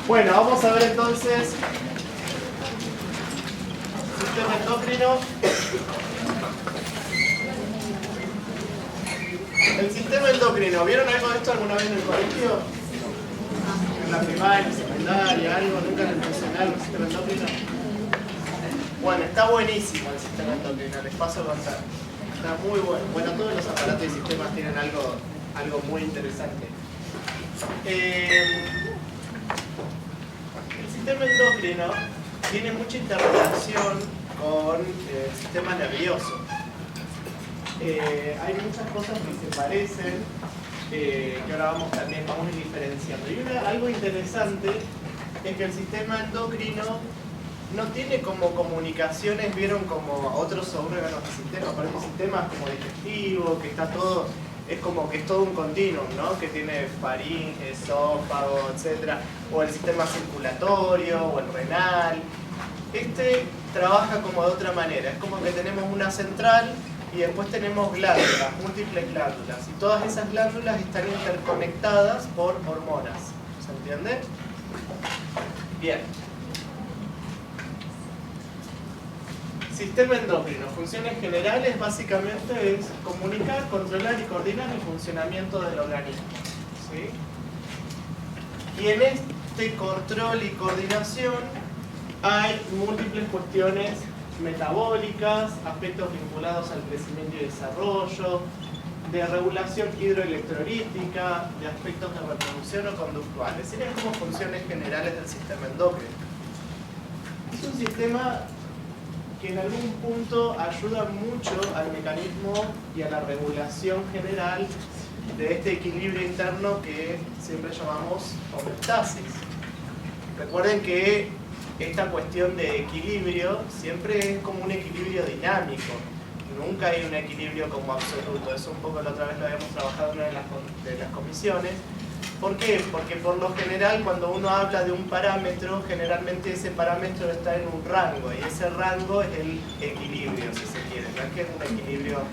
Bueno, vamos a ver entonces sistema endocrino. El sistema endocrino, ¿vieron algo de esto alguna vez en el colegio? En la primaria, secundaria, algo, nunca les mencionaron el sistema endocrino. Bueno, está buenísimo el sistema endocrino, les paso a contar. Está muy bueno. Bueno, todos los aparatos y sistemas tienen algo muy interesante. El sistema endocrino tiene mucha interrelación con el sistema nervioso. Hay muchas cosas que se parecen, que ahora vamos a ir diferenciando. Y algo interesante es que el sistema endocrino no tiene como comunicaciones, vieron, como otros órganos del sistema. Por ejemplo, sistemas como digestivo, que está todo, es como que es todo un continuum, ¿no? Que tiene faringe, esófago, etc. O el sistema circulatorio, o el renal. Este trabaja como de otra manera. Es como que tenemos una central y después tenemos glándulas, múltiples glándulas. Y todas esas glándulas están interconectadas por hormonas. ¿Se entiende? Bien. Sistema endocrino. Funciones generales básicamente es comunicar, controlar y coordinar el funcionamiento del organismo. ¿Sí? Y en este control y coordinación hay múltiples cuestiones metabólicas, aspectos vinculados al crecimiento y desarrollo, de regulación hidroelectrolítica, de aspectos de reproducción o conductuales. Serían como funciones generales del sistema endocrino. Es un sistema que en algún punto ayuda mucho al mecanismo y a la regulación general de este equilibrio interno que siempre llamamos homeostasis. Recuerden que esta cuestión de equilibrio siempre es como un equilibrio dinámico. Nunca hay un equilibrio como absoluto. Eso un poco la otra vez lo habíamos trabajado en una de las comisiones. ¿Por qué? Porque por lo general cuando uno habla de un parámetro, generalmente ese parámetro está en un rango, y ese rango es el equilibrio, si se quiere, no es que es un equilibrio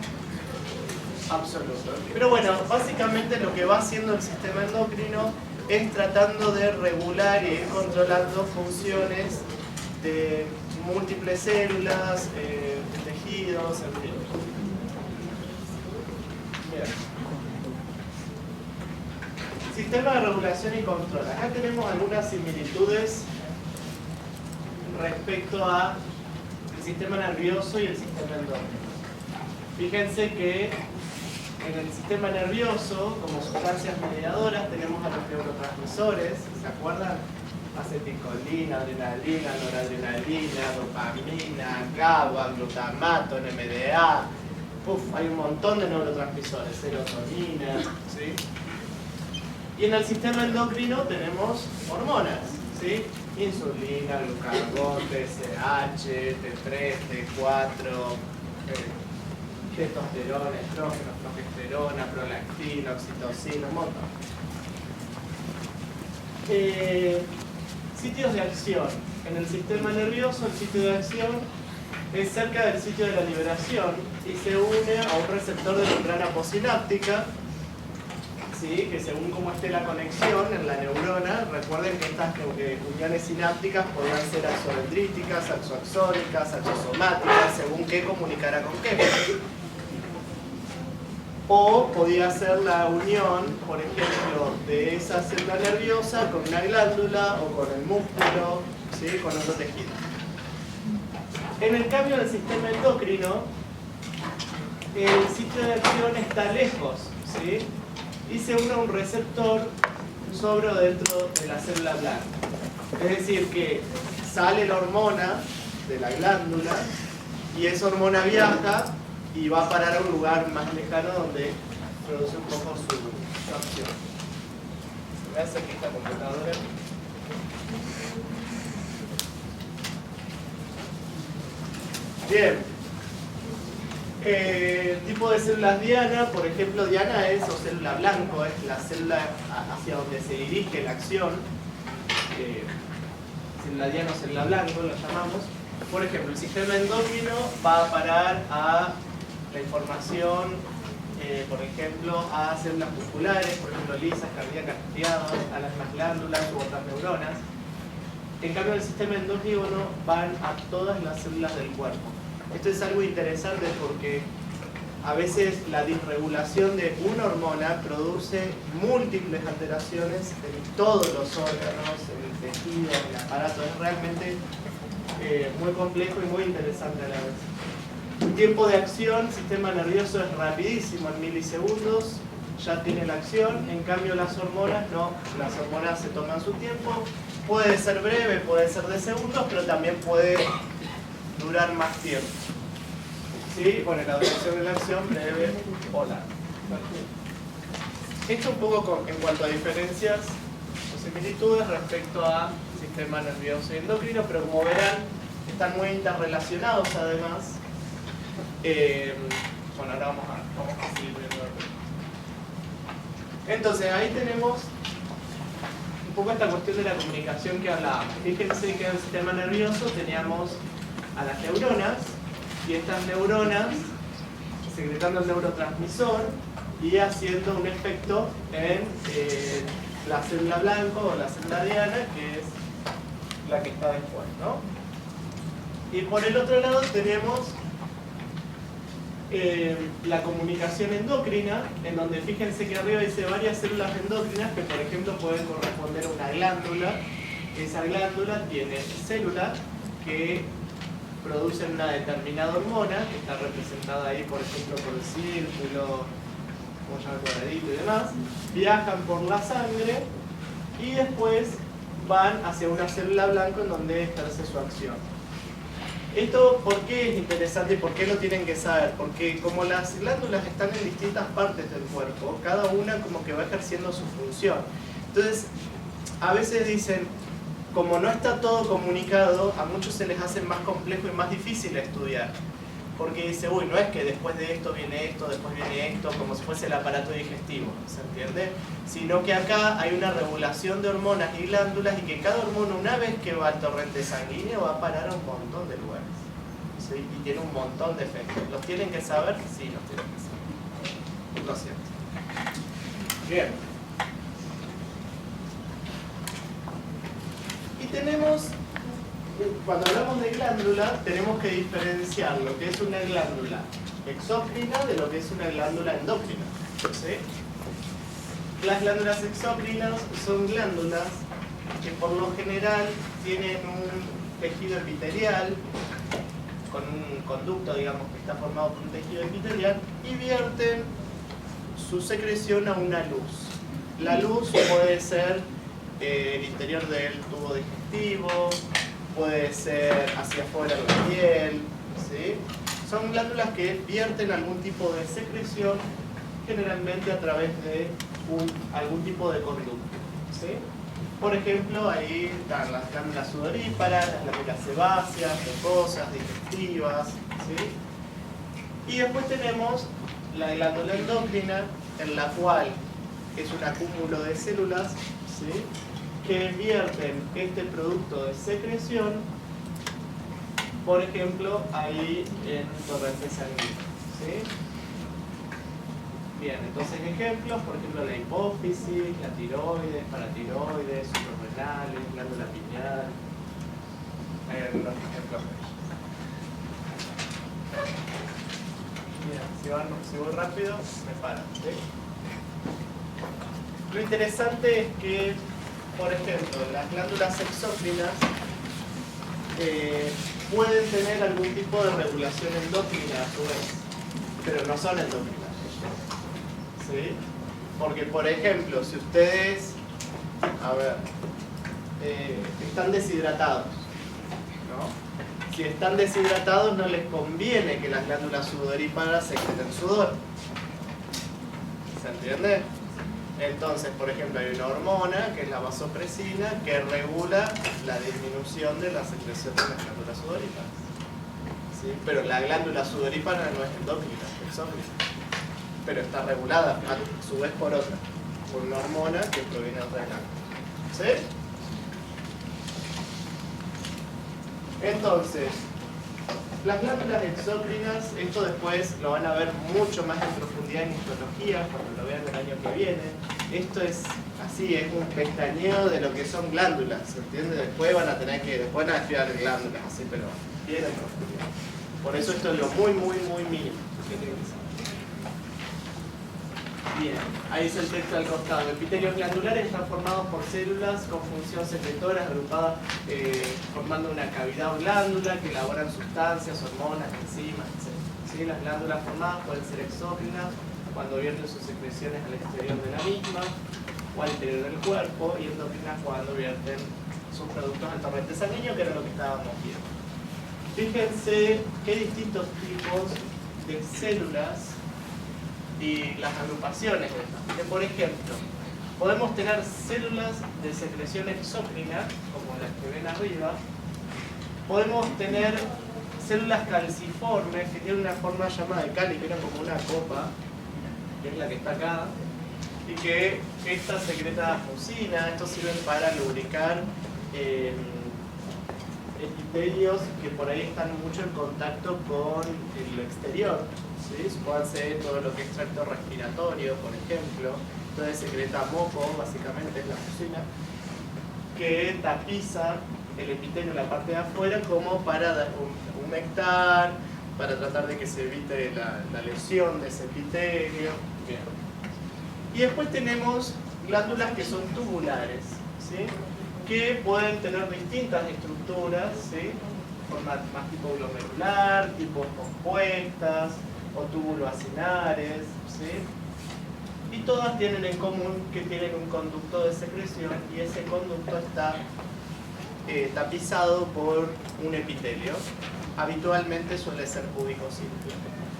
absoluto. Pero bueno, básicamente lo que va haciendo el sistema endocrino es tratando de regular y ir controlando funciones de múltiples células, tejidos, en fin. Bien. Sistema de regulación y control. Acá tenemos algunas similitudes respecto al sistema nervioso y el sistema endocrino. Fíjense que en el sistema nervioso, como sustancias mediadoras, tenemos a los neurotransmisores, ¿se acuerdan? Acetilcolina, adrenalina, noradrenalina, dopamina, GABA, glutamato, NMDA. Hay un montón de neurotransmisores, serotonina, ¿sí? Y en el sistema endocrino tenemos hormonas, ¿sí? Insulina, glucagón, TSH, T3, T4, testosterona, estrógeno, progesterona, prolactina, oxitocina, un montón. Sitios de acción. En el sistema nervioso, el sitio de acción es cerca del sitio de la liberación y se une a un receptor de membrana posináptica. ¿Sí? Que según cómo esté la conexión en la neurona, recuerden que estas uniones sinápticas podrían ser axodendríticas, axoaxónicas, axosomáticas, según qué comunicara con qué. O podía ser la unión, por ejemplo, de esa célula nerviosa con una glándula o con el músculo, ¿sí? Con otro tejido. En el cambio del sistema endocrino, el sitio de acción está lejos, ¿sí? Y se une a un receptor sobre o dentro de la célula blanca. Es decir, que sale la hormona de la glándula y esa hormona viaja y va a parar a un lugar más lejano donde produce un poco su acción. Se me hace aquí esta computadora. Bien. Tipo de células diana, por ejemplo, diana es, o célula blanco, es la célula hacia donde se dirige la acción. Célula diana o célula blanco lo llamamos. Por ejemplo, el sistema endocrino va a parar a la información, por ejemplo, a células musculares, por ejemplo, lisas, cardíacas, estriadas, a las glándulas u otras neuronas. En cambio, el sistema endocrino van a todas las células del cuerpo. Esto es algo interesante porque a veces la disregulación de una hormona produce múltiples alteraciones en todos los órganos, en el tejido, en el aparato. Es realmente muy complejo y muy interesante a la vez. El tiempo de acción, sistema nervioso es rapidísimo, en milisegundos ya tiene la acción. En cambio las hormonas no, las hormonas se toman su tiempo. Puede ser breve, puede ser de segundos, pero también puede durar más tiempo. ¿Sí? Bueno, la duración de la acción breve o larga. Esto un poco en cuanto a diferencias o similitudes respecto a sistema nervioso y endocrino, pero como verán, están muy interrelacionados además. Bueno, ahora vamos a seguir viendo. Entonces, ahí tenemos un poco esta cuestión de la comunicación que hablábamos. Fíjense que en el sistema nervioso teníamos a las neuronas, y estas neuronas secretando el neurotransmisor y haciendo un efecto en la célula blanca o la célula diana, que es la que está después, ¿no? Y por el otro lado tenemos la comunicación endocrina, en donde fíjense que arriba dice varias células endocrinas que por ejemplo pueden corresponder a una glándula. Esa glándula tiene células que producen una determinada hormona, que está representada ahí por ejemplo por el círculo, como se llama el cuadradito y demás, viajan por la sangre y después van hacia una célula blanca en donde ejerce su acción. Esto, ¿por qué es interesante y por qué lo tienen que saber? Porque como las glándulas están en distintas partes del cuerpo, cada una como que va ejerciendo su función. Entonces, a veces dicen, como no está todo comunicado, a muchos se les hace más complejo y más difícil estudiar. Porque dice, uy, no es que después de esto viene esto, después viene esto, como si fuese el aparato digestivo, ¿se entiende? Sino que acá hay una regulación de hormonas y glándulas y que cada hormona, una vez que va al torrente sanguíneo, va a parar a un montón de lugares. ¿Sí? Y tiene un montón de efectos. ¿Los tienen que saber? Sí, los tienen que saber. Lo siento. Bien. Y tenemos... Cuando hablamos de glándula, tenemos que diferenciar lo que es una glándula exócrina de lo que es una glándula endócrina. ¿Sí? Las glándulas exócrinas son glándulas que por lo general tienen un tejido epitelial, con un conducto, digamos, que está formado por un tejido epitelial, y vierten su secreción a una luz. La luz puede ser el interior del tubo digestivo, puede ser hacia afuera de la piel, ¿sí? Son glándulas que vierten algún tipo de secreción, generalmente a través de algún tipo de conducto, ¿sí? Por ejemplo, ahí están las glándulas sudoríparas, las glándulas sebáceas, mucosas, digestivas, ¿sí? Y después tenemos la glándula endocrina, en la cual es un acúmulo de células, ¿sí?, que vierten este producto de secreción, por ejemplo, ahí en torrente sanguíneo, ¿sí? Bien, entonces ejemplos, por ejemplo, la hipófisis, la tiroides, paratiroides, suprarrenales, glándula pineal. Hay algunos ejemplos. Bien, si voy rápido, me paran, ¿sí? Lo interesante es que, por ejemplo, las glándulas exócrinas pueden tener algún tipo de regulación endocrina a su vez, pero no son endócrinas. ¿Sí? Porque, por ejemplo, si ustedes, están deshidratados, ¿no? Si están deshidratados no les conviene que las glándulas sudoríparas secreten sudor. ¿Se entiende? Entonces, por ejemplo, hay una hormona, que es la vasopresina, que regula la disminución de la secreción de las glándulas sudoríparas. ¿Sí? Pero la glándula sudorípara no es endócrina, es exócrina. Pero está regulada a su vez por otra, por una hormona que proviene de otra glándula. ¿Sí? Entonces, las glándulas exócrinas, esto después lo van a ver mucho más en profundidad en histología, cuando lo vean el año que viene. Esto es así, es un pestañeo de lo que son glándulas, ¿entiendes? Después van a estudiar glándulas, así, pero tienen profundidad. Por eso esto es lo muy mínimo que tienen que saber. Bien, ahí es el texto al costado. Epitelios glandulares están formados por células con función secretora agrupadas formando una cavidad o glándula que elaboran sustancias, hormonas, enzimas, etc. ¿Sí? Las glándulas formadas pueden ser exócrinas cuando vierten sus secreciones al exterior de la misma o al interior del cuerpo, y endócrinas cuando vierten sus productos al torrente sanguíneo, que era lo que estábamos viendo. Fíjense qué distintos tipos de células y las agrupaciones de estas. Por ejemplo, podemos tener células de secreción exócrina, como las que ven arriba. Podemos tener células calciformes que tienen una forma llamada de cáliz, que era como una copa, que es la que está acá, y que esta secreta mucina. Estos sirven para lubricar epitelios que por ahí están mucho en contacto con el exterior, ¿sí? Puede ser todo lo que es tracto respiratorio, por ejemplo. Entonces secreta moco, básicamente es la mucina, que tapiza el epitelio en la parte de afuera como para humectar, para tratar de que se evite la lesión de ese epitelio. Bien. Y después tenemos glándulas que son tubulares, ¿sí? Que pueden tener distintas estructuras, ¿sí? Forma más tipo glomerular, tipos compuestas o tubuloacinares, ¿sí? Y todas tienen en común que tienen un conducto de secreción, y ese conducto está tapizado por un epitelio. Habitualmente suele ser púbico simple.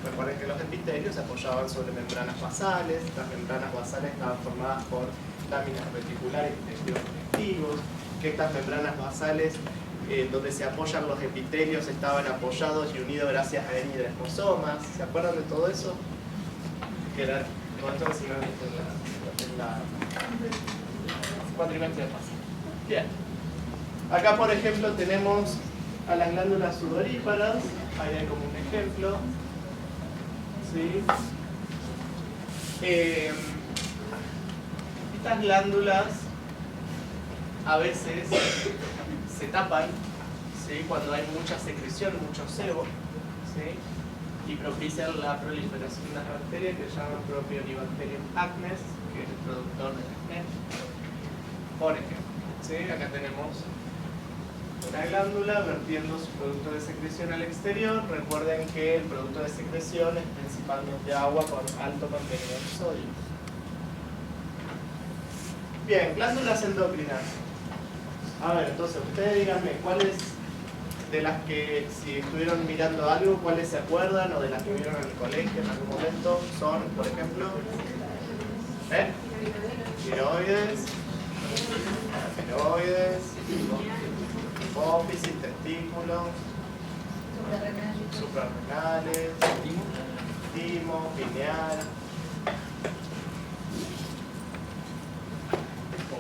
Recuerden que los epitelios se apoyaban sobre membranas basales. Las membranas basales estaban formadas por láminas reticulares y tejidos conectivos, que estas membranas basales donde se apoyan los epitelios estaban apoyados y unidos gracias a hidrosmosomas. ¿Se acuerdan de todo eso? Que era todo esto enseñado en la cuatrimestre de fase. Bien. Acá, por ejemplo, tenemos a las glándulas sudoríparas. Ahí hay como un ejemplo. ¿Sí? Estas glándulas a veces se tapan, ¿sí? Cuando hay mucha secreción, mucho sebo, ¿sí? Y propician la proliferación de unas bacterias que se llaman Propionibacterium acnes, que es el productor del acné. Por ejemplo, ¿sí? Acá tenemos una glándula vertiendo su producto de secreción al exterior. Recuerden que el producto de secreción es principalmente agua con alto contenido de sodio. Bien, glándulas endocrinas. A ver, entonces, ustedes díganme, ¿cuáles de las que, si estuvieron mirando algo, cuáles se acuerdan, o de las que vieron en el colegio en algún momento, son, por ejemplo, tiroides, hipófisis, testículos, suprarrenales, timo, pineal,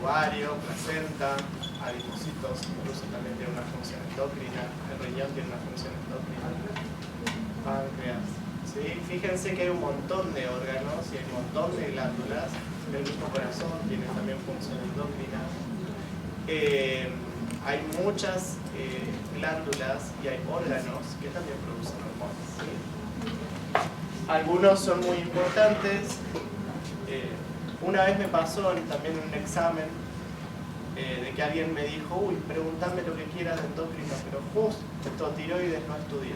ovario, placenta, adipocitos, incluso también tiene una función endocrina, el riñón tiene una función endocrina, páncreas. ¿Sí? Fíjense que hay un montón de órganos y hay un montón de glándulas. El mismo corazón tiene también función endocrina. Hay muchas glándulas y hay órganos que también producen hormonas, ¿sí? Algunos son muy importantes. Una vez me pasó también en un examen de que alguien me dijo: uy, preguntame lo que quieras de endocrino, pero justo tiroides no estudié.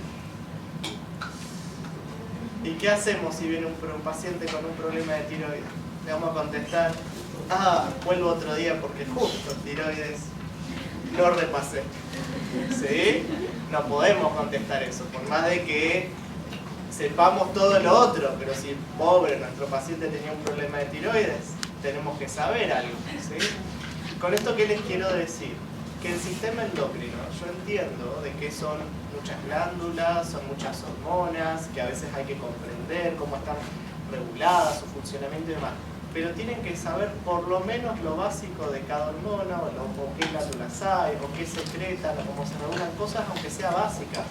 ¿Y qué hacemos si viene un paciente con un problema de tiroides? Le vamos a contestar: vuelvo otro día porque justo tiroides no repasé. ¿Sí? No podemos contestar eso, por más de que sepamos todo lo otro, pero si pobre nuestro paciente tenía un problema de tiroides, tenemos que saber algo, ¿sí? Con esto, ¿qué les quiero decir? Que el sistema endocrino, yo entiendo de que son muchas glándulas, son muchas hormonas, que a veces hay que comprender cómo están reguladas, su funcionamiento y demás, pero tienen que saber por lo menos lo básico de cada hormona, o qué glándulas hay, o qué secretan, o cómo se regulan cosas, aunque sea básicas.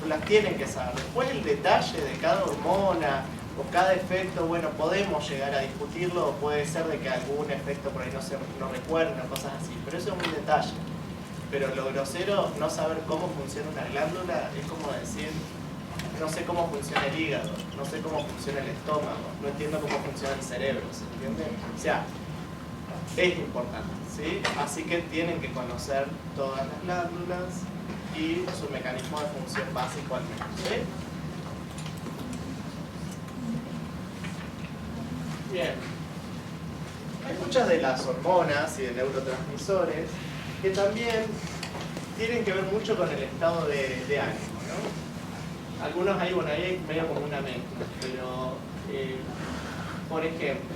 Las tienen que saber. Después el detalle de cada hormona o cada efecto, bueno, podemos llegar a discutirlo, o puede ser de que algún efecto por ahí no recuerden o cosas así, pero eso es un detalle. Pero lo grosero, no saber cómo funciona una glándula, es como decir, no sé cómo funciona el hígado, no sé cómo funciona el estómago, no entiendo cómo funciona el cerebro, ¿se entiende? O sea, es importante, ¿sí? Así que tienen que conocer todas las glándulas y su mecanismo de función básico al menos, ¿sí? Bien. Hay muchas de las hormonas y de neurotransmisores que también tienen que ver mucho con el estado de ánimo, ¿no? Algunos ahí, bueno, ahí hay medio como una mezcla, pero por ejemplo,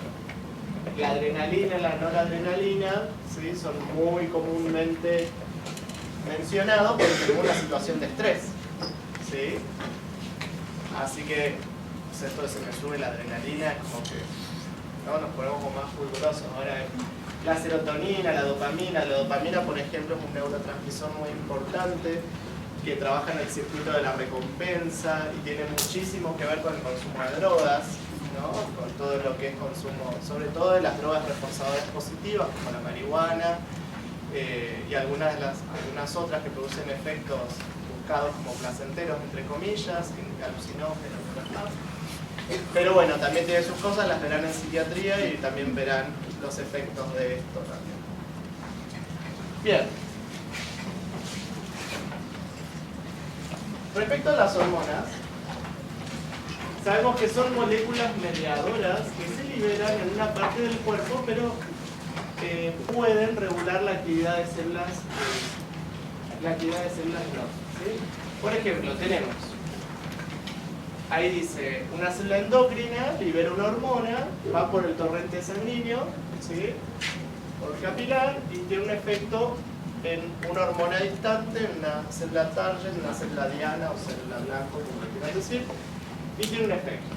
la adrenalina y la noradrenalina, ¿sí? Son muy comúnmente mencionados porque tenemos una situación de estrés, ¿sí? Así que pues esto se me sube la adrenalina, es como que ¿no? Nos ponemos como más fulgurosos. Ahora, la serotonina, la dopamina, por ejemplo, es un neurotransmisor muy importante que trabaja en el circuito de la recompensa y tiene muchísimo que ver con el consumo de drogas, ¿no? Con todo lo que es consumo, sobre todo de las drogas reforzadoras positivas, como la marihuana y algunas otras que producen efectos buscados como placenteros, entre comillas, alucinógenos, ¿no? Pero bueno, también tiene sus cosas, las verán en psiquiatría y también verán los efectos de esto también. Bien. Respecto a las hormonas, sabemos que son moléculas mediadoras que se liberan en una parte del cuerpo, pero pueden regular la actividad de células no. ¿Sí? Por ejemplo, tenemos ahí dice, una célula endocrina libera una hormona, va por el torrente sanguíneo, ¿sí? Por capilar, y tiene un efecto en una hormona distante, en una célula target, una célula diana o célula blanco, como quieran decir, y tiene un efecto.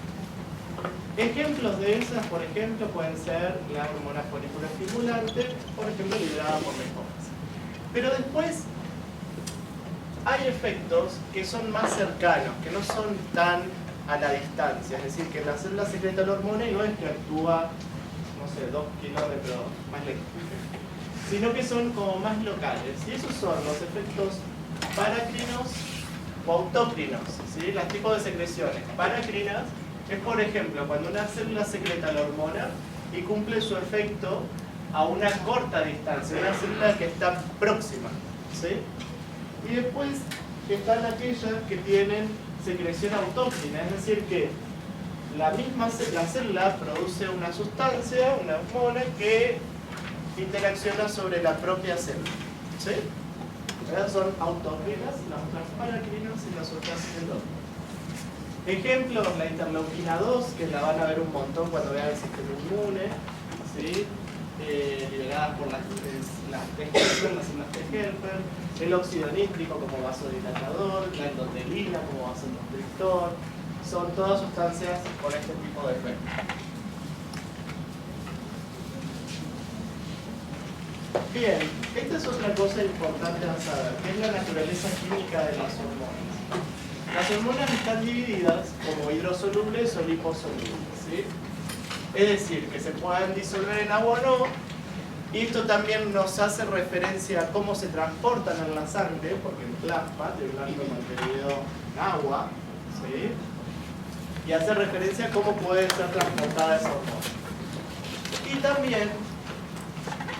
Ejemplos de esas, por ejemplo, pueden ser la hormona folículo estimulante, por ejemplo, liberada por la hipófisis. Pero después hay efectos que son más cercanos, que no son tan a la distancia, es decir, que la célula secreta la hormona y no es que actúa, no sé, 2 kilómetros más lejos, sino que son como más locales. Y esos son los efectos paracrinos o autócrinos, ¿sí? Los tipos de secreciones. Paracrinas es, por ejemplo, cuando una célula secreta la hormona y cumple su efecto a una corta distancia, una célula que está próxima, ¿sí? Y después están aquellas que tienen secreción autócrina, es decir que la célula produce una sustancia, una hormona que interacciona sobre la propia célula, ¿sí? Son autócrinas, las otras paracrinas y las otras endócrinas. Ejemplos, la interleuquina 2, que la van a ver un montón cuando vean el sistema inmune, ¿sí? Liberadas por las T-helper, las células T-helper, el óxido nítrico como vasodilatador, la endotelina como vasoconstrictor, son todas sustancias con este tipo de efectos. Bien, esta es otra cosa importante a saber, que es la naturaleza química de las hormonas. Las hormonas están divididas como hidrosolubles o liposolubles, ¿sí? Es decir, que se puedan disolver en agua o no. Y esto también nos hace referencia a cómo se transportan en la sangre, porque el plasma tiene un alto contenido en agua, ¿sí? Y hace referencia a cómo puede ser transportada esa hormona. Y también,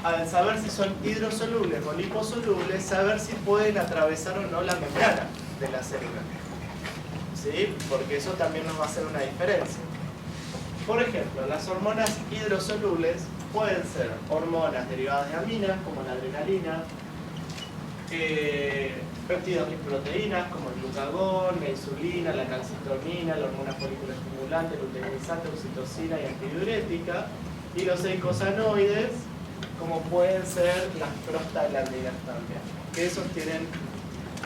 al saber si son hidrosolubles o liposolubles, saber si pueden atravesar o no la membrana de la célula, ¿sí? Porque eso también nos va a hacer una diferencia. Por ejemplo, las hormonas hidrosolubles pueden ser hormonas derivadas de aminas, como la adrenalina, péptidos y proteínas, como el glucagón, la insulina, la calcitonina, la hormona folículo estimulante, luteinizante, oxitocina y antidiurética, y los eicosanoides, como pueden ser las prostaglandinas también, que esos tienen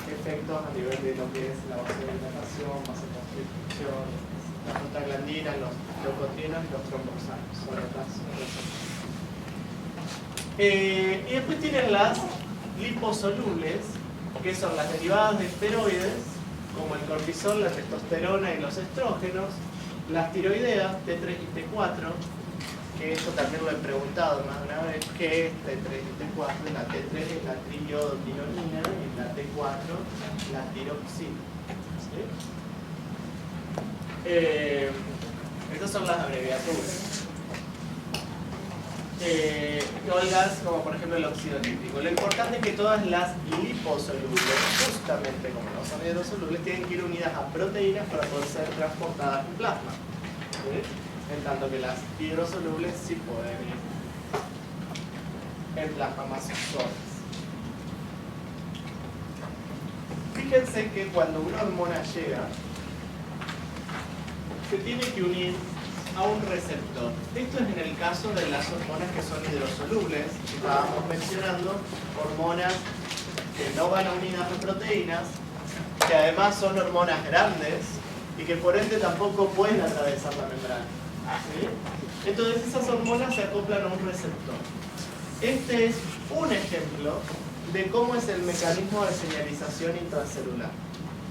efectos a nivel de lo que es la vasodilatación, vasoconstricción, las prostaglandinas, los leucotrienos y los tromboxanos, son otras. Y después tienen las liposolubles, que son las derivadas de esteroides, como el cortisol, la testosterona y los estrógenos, Las tiroideas, T3 y T4, que esto también lo he preguntado más de una vez, ¿qué es T3 y T4? La T3 es la triodotironina y la T4 la tiroxina. ¿Sí? Estas son las abreviaturas. Olgas, como por ejemplo el óxido nítrico. Lo importante es que todas las liposolubles, justamente como no son hidrosolubles, tienen que ir unidas a proteínas para poder ser transportadas en plasma. ¿Sí? En tanto que las hidrosolubles sí pueden ir en plasma más solas. Fíjense que cuando una hormona llega, se tiene que unir a un receptor. Esto es en el caso de las hormonas que son hidrosolubles. Estábamos mencionando hormonas que no van unidas a proteínas, que además son hormonas grandes y que por ende tampoco pueden atravesar la membrana. ¿Sí? Entonces esas hormonas se acoplan a un receptor. Este es un ejemplo de cómo es el mecanismo de señalización intracelular.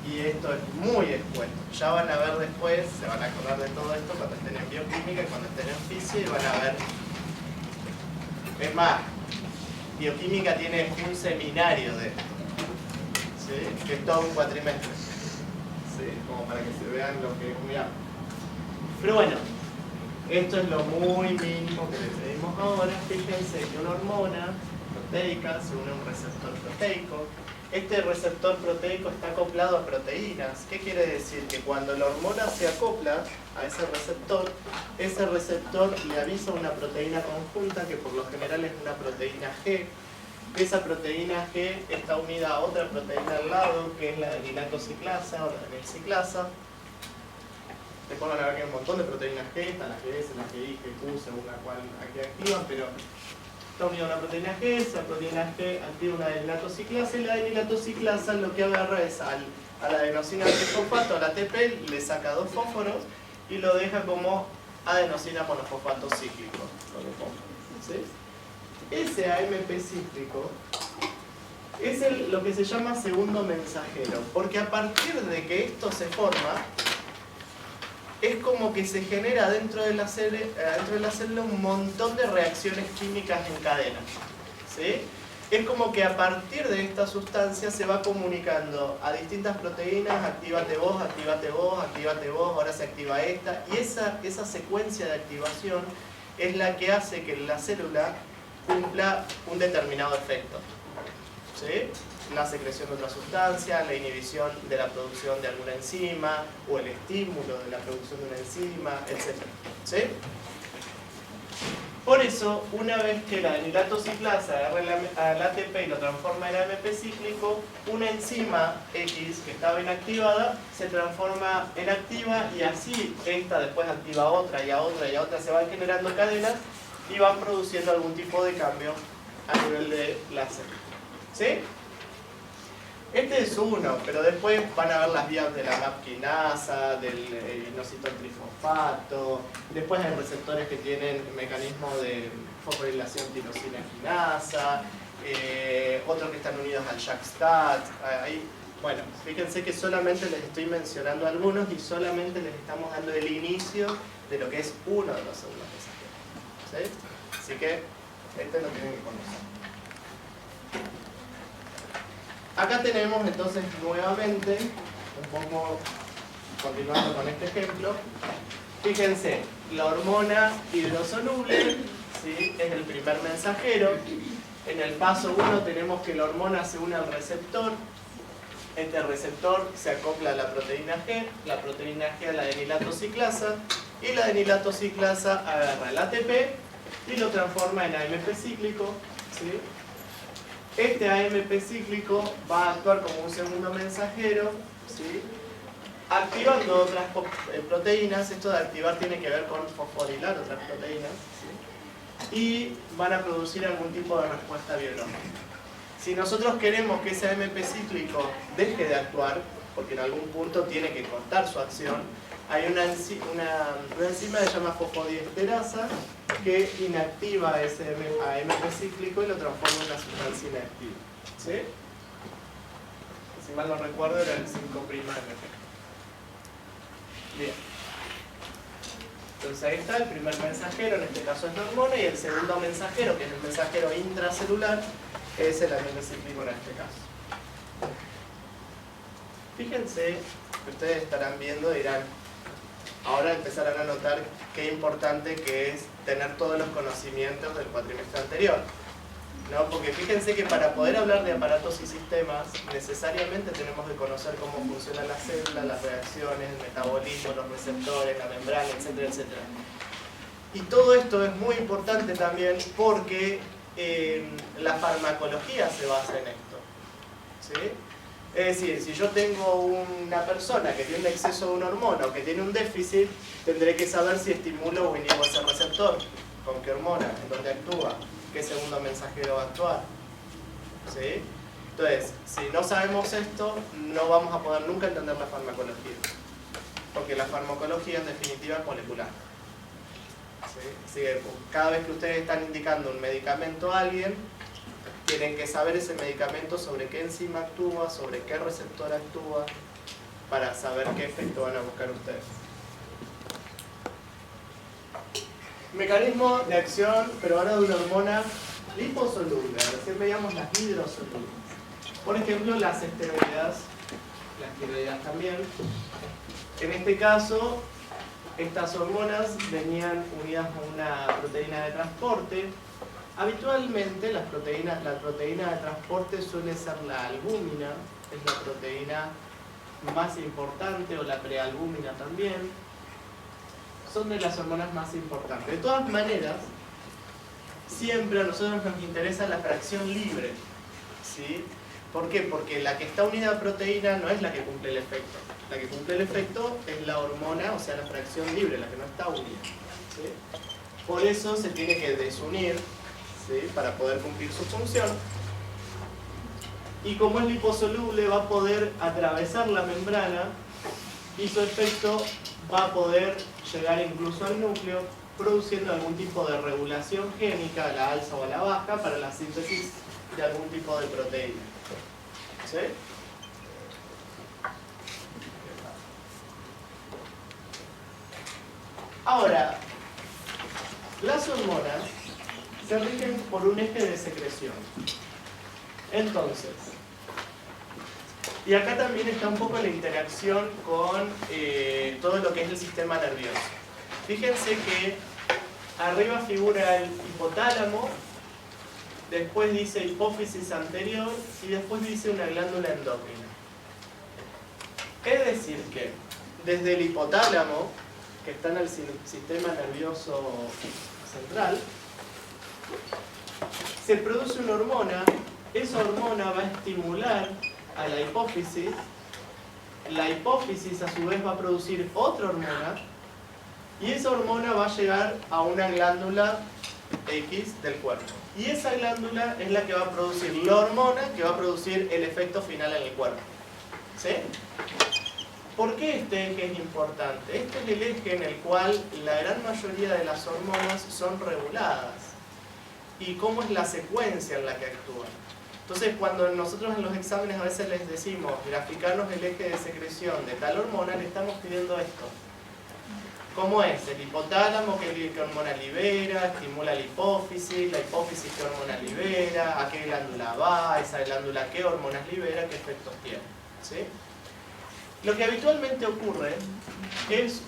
Y esto es muy expuesto. Ya van a ver después, se van a acordar de todo esto cuando estén en bioquímica y cuando estén en física, y van a ver. Es más, bioquímica tiene un seminario de esto, ¿sí? Que es todo un cuatrimestre, ¿sí? Como para que se vean lo que es muy amplio. Pero bueno, esto es lo muy mínimo que le pedimos ahora. Fíjense que una hormona proteica se une a un receptor proteico. Este receptor proteico está acoplado a proteínas. ¿Qué quiere decir? Que cuando la hormona se acopla a ese receptor le avisa a una proteína conjunta, que por lo general es una proteína G. Esa proteína G está unida a otra proteína al lado, que es la adenilatoxiclasa o la adenilciclasa. Después van a ver que hay un montón de proteínas G, están las GS, las GI, GQ, según la cual aquí activan, pero está unida a una proteína G, esa proteína G activa una adenilatoxiclasa, y la adenilatoxiclasa lo que agarra es a la adenosina trifosfato, a la ATP, le saca dos fósforos y lo deja como adenosina monofosfato cíclico. ¿Sí? Ese AMP cíclico es lo que se llama segundo mensajero, porque a partir de que esto se forma, es como que se genera dentro de la célula un montón de reacciones químicas en cadena. ¿Sí? Es como que a partir de esta sustancia se va comunicando a distintas proteínas, actívate vos, actívate vos, actívate vos, ahora se activa esta, y esa secuencia de activación es la que hace que la célula cumpla un determinado efecto. ¿Sí? La secreción de otra sustancia, la inhibición de la producción de alguna enzima o el estímulo de la producción de una enzima, etc. ¿Sí? Por eso, una vez que la adenilatoxiclasa agarra al ATP y lo transforma en AMP cíclico, una enzima X que estaba inactivada se transforma en activa, y así esta después activa a otra y a otra y a otra, se van generando cadenas y van produciendo algún tipo de cambio a nivel de la célula. ¿Sí? Este es uno, pero después van a ver las vías de la MAP quinasa, del inositol trifosfato, después hay receptores que tienen mecanismo de fosforilación tirosina quinasa, otros que están unidos al JAK-STAT. Bueno, fíjense que solamente les estoy mencionando algunos y solamente les estamos dando el inicio de lo que es uno de los segundos mensajeros. ¿Sí? Así que este lo tienen que conocer. Acá tenemos entonces nuevamente, un poco continuando con este ejemplo, fíjense, la hormona hidrosoluble, ¿sí? Es el primer mensajero. En el paso 1 tenemos que la hormona se une al receptor. Este receptor se acopla a la proteína G a la adenilatoxiclasa, y la adenilatoxiclasa agarra el ATP y lo transforma en AMP cíclico. ¿Sí? Este AMP cíclico va a actuar como un segundo mensajero, ¿sí? Activando otras proteínas. Esto de activar tiene que ver con fosforilar otras proteínas, ¿sí? Y van a producir algún tipo de respuesta biológica. Si nosotros queremos que ese AMP cíclico deje de actuar, porque en algún punto tiene que cortar su acción, hay una enzima que se llama fosfodiesterasa que inactiva ese AMP cíclico y lo transforma en una sustancia inactiva. ¿Sí? Si mal no recuerdo era el 5'-AMP. Bien. Entonces ahí está el primer mensajero, en este caso es la hormona, y el segundo mensajero, que es el mensajero intracelular, es el ambiente cíclico en este caso. Fíjense que ustedes estarán viendo y dirán, ahora empezarán a notar qué importante que es tener todos los conocimientos del cuatrimestre anterior, ¿no? Porque fíjense que para poder hablar de aparatos y sistemas, necesariamente tenemos que conocer cómo funcionan las células, las reacciones, el metabolismo, los receptores, la membrana, etcétera, etcétera. Y todo esto es muy importante también porque la farmacología se basa en esto, ¿sí? Es decir, si yo tengo una persona que tiene un exceso de una hormona o que tiene un déficit, tendré que saber si estimulo o inhibo ese receptor, con qué hormona, en dónde actúa, qué segundo mensajero va a actuar, ¿sí? Entonces, si no sabemos esto, no vamos a poder nunca entender la farmacología, porque la farmacología en definitiva es molecular, ¿sí? Así que cada vez que ustedes están indicando un medicamento a alguien, tienen que saber ese medicamento sobre qué enzima actúa, sobre qué receptor actúa, para saber qué efecto van a buscar ustedes. Mecanismo de acción, pero ahora de una hormona liposoluble. Recién veíamos las hidrosolubles. Por ejemplo, las esteroideas, las tiroideas también. En este caso, estas hormonas venían unidas a una proteína de transporte. Habitualmente la proteína de transporte suele ser la albúmina, es la proteína más importante, o la prealbúmina también. Son de las hormonas más importantes. De todas maneras, siempre a nosotros nos interesa la fracción libre, ¿sí? ¿Por qué? Porque la que está unida a proteína no es la que cumple el efecto. La que cumple el efecto es la hormona, o sea, la fracción libre, la que no está unida, ¿sí? Por eso se tiene que desunir, ¿sí? Para poder cumplir su función. Y como es liposoluble, va a poder atravesar la membrana y su efecto va a poder llegar incluso al núcleo, produciendo algún tipo de regulación génica, a la alza o a la baja, para la síntesis de algún tipo de proteína, ¿sí? Ahora, las hormonas se rigen por un eje de secreción. Entonces, y acá también está un poco la interacción con todo lo que es el sistema nervioso. Fíjense que arriba figura el hipotálamo, después dice hipófisis anterior y después dice una glándula endócrina. Es decir que desde el hipotálamo, que está en el sistema nervioso central, se produce una hormona. Esa hormona va a estimular a la hipófisis a su vez va a producir otra hormona, y esa hormona va a llegar a una glándula X del cuerpo. Y esa glándula es la que va a producir la hormona que va a producir el efecto final en el cuerpo, ¿sí? ¿Por qué este eje es importante? Este es el eje en el cual la gran mayoría de las hormonas son reguladas. ¿Y cómo es la secuencia en la que actúan? Entonces, cuando nosotros en los exámenes a veces les decimos graficarnos el eje de secreción de tal hormona, le estamos pidiendo esto. ¿Cómo es? El hipotálamo, ¿qué hormona libera? Estimula la hipófisis ¿qué hormona libera? ¿A qué glándula va? ¿Esa glándula qué hormonas libera? ¿Qué efectos tiene? ¿Sí? Lo que habitualmente ocurre es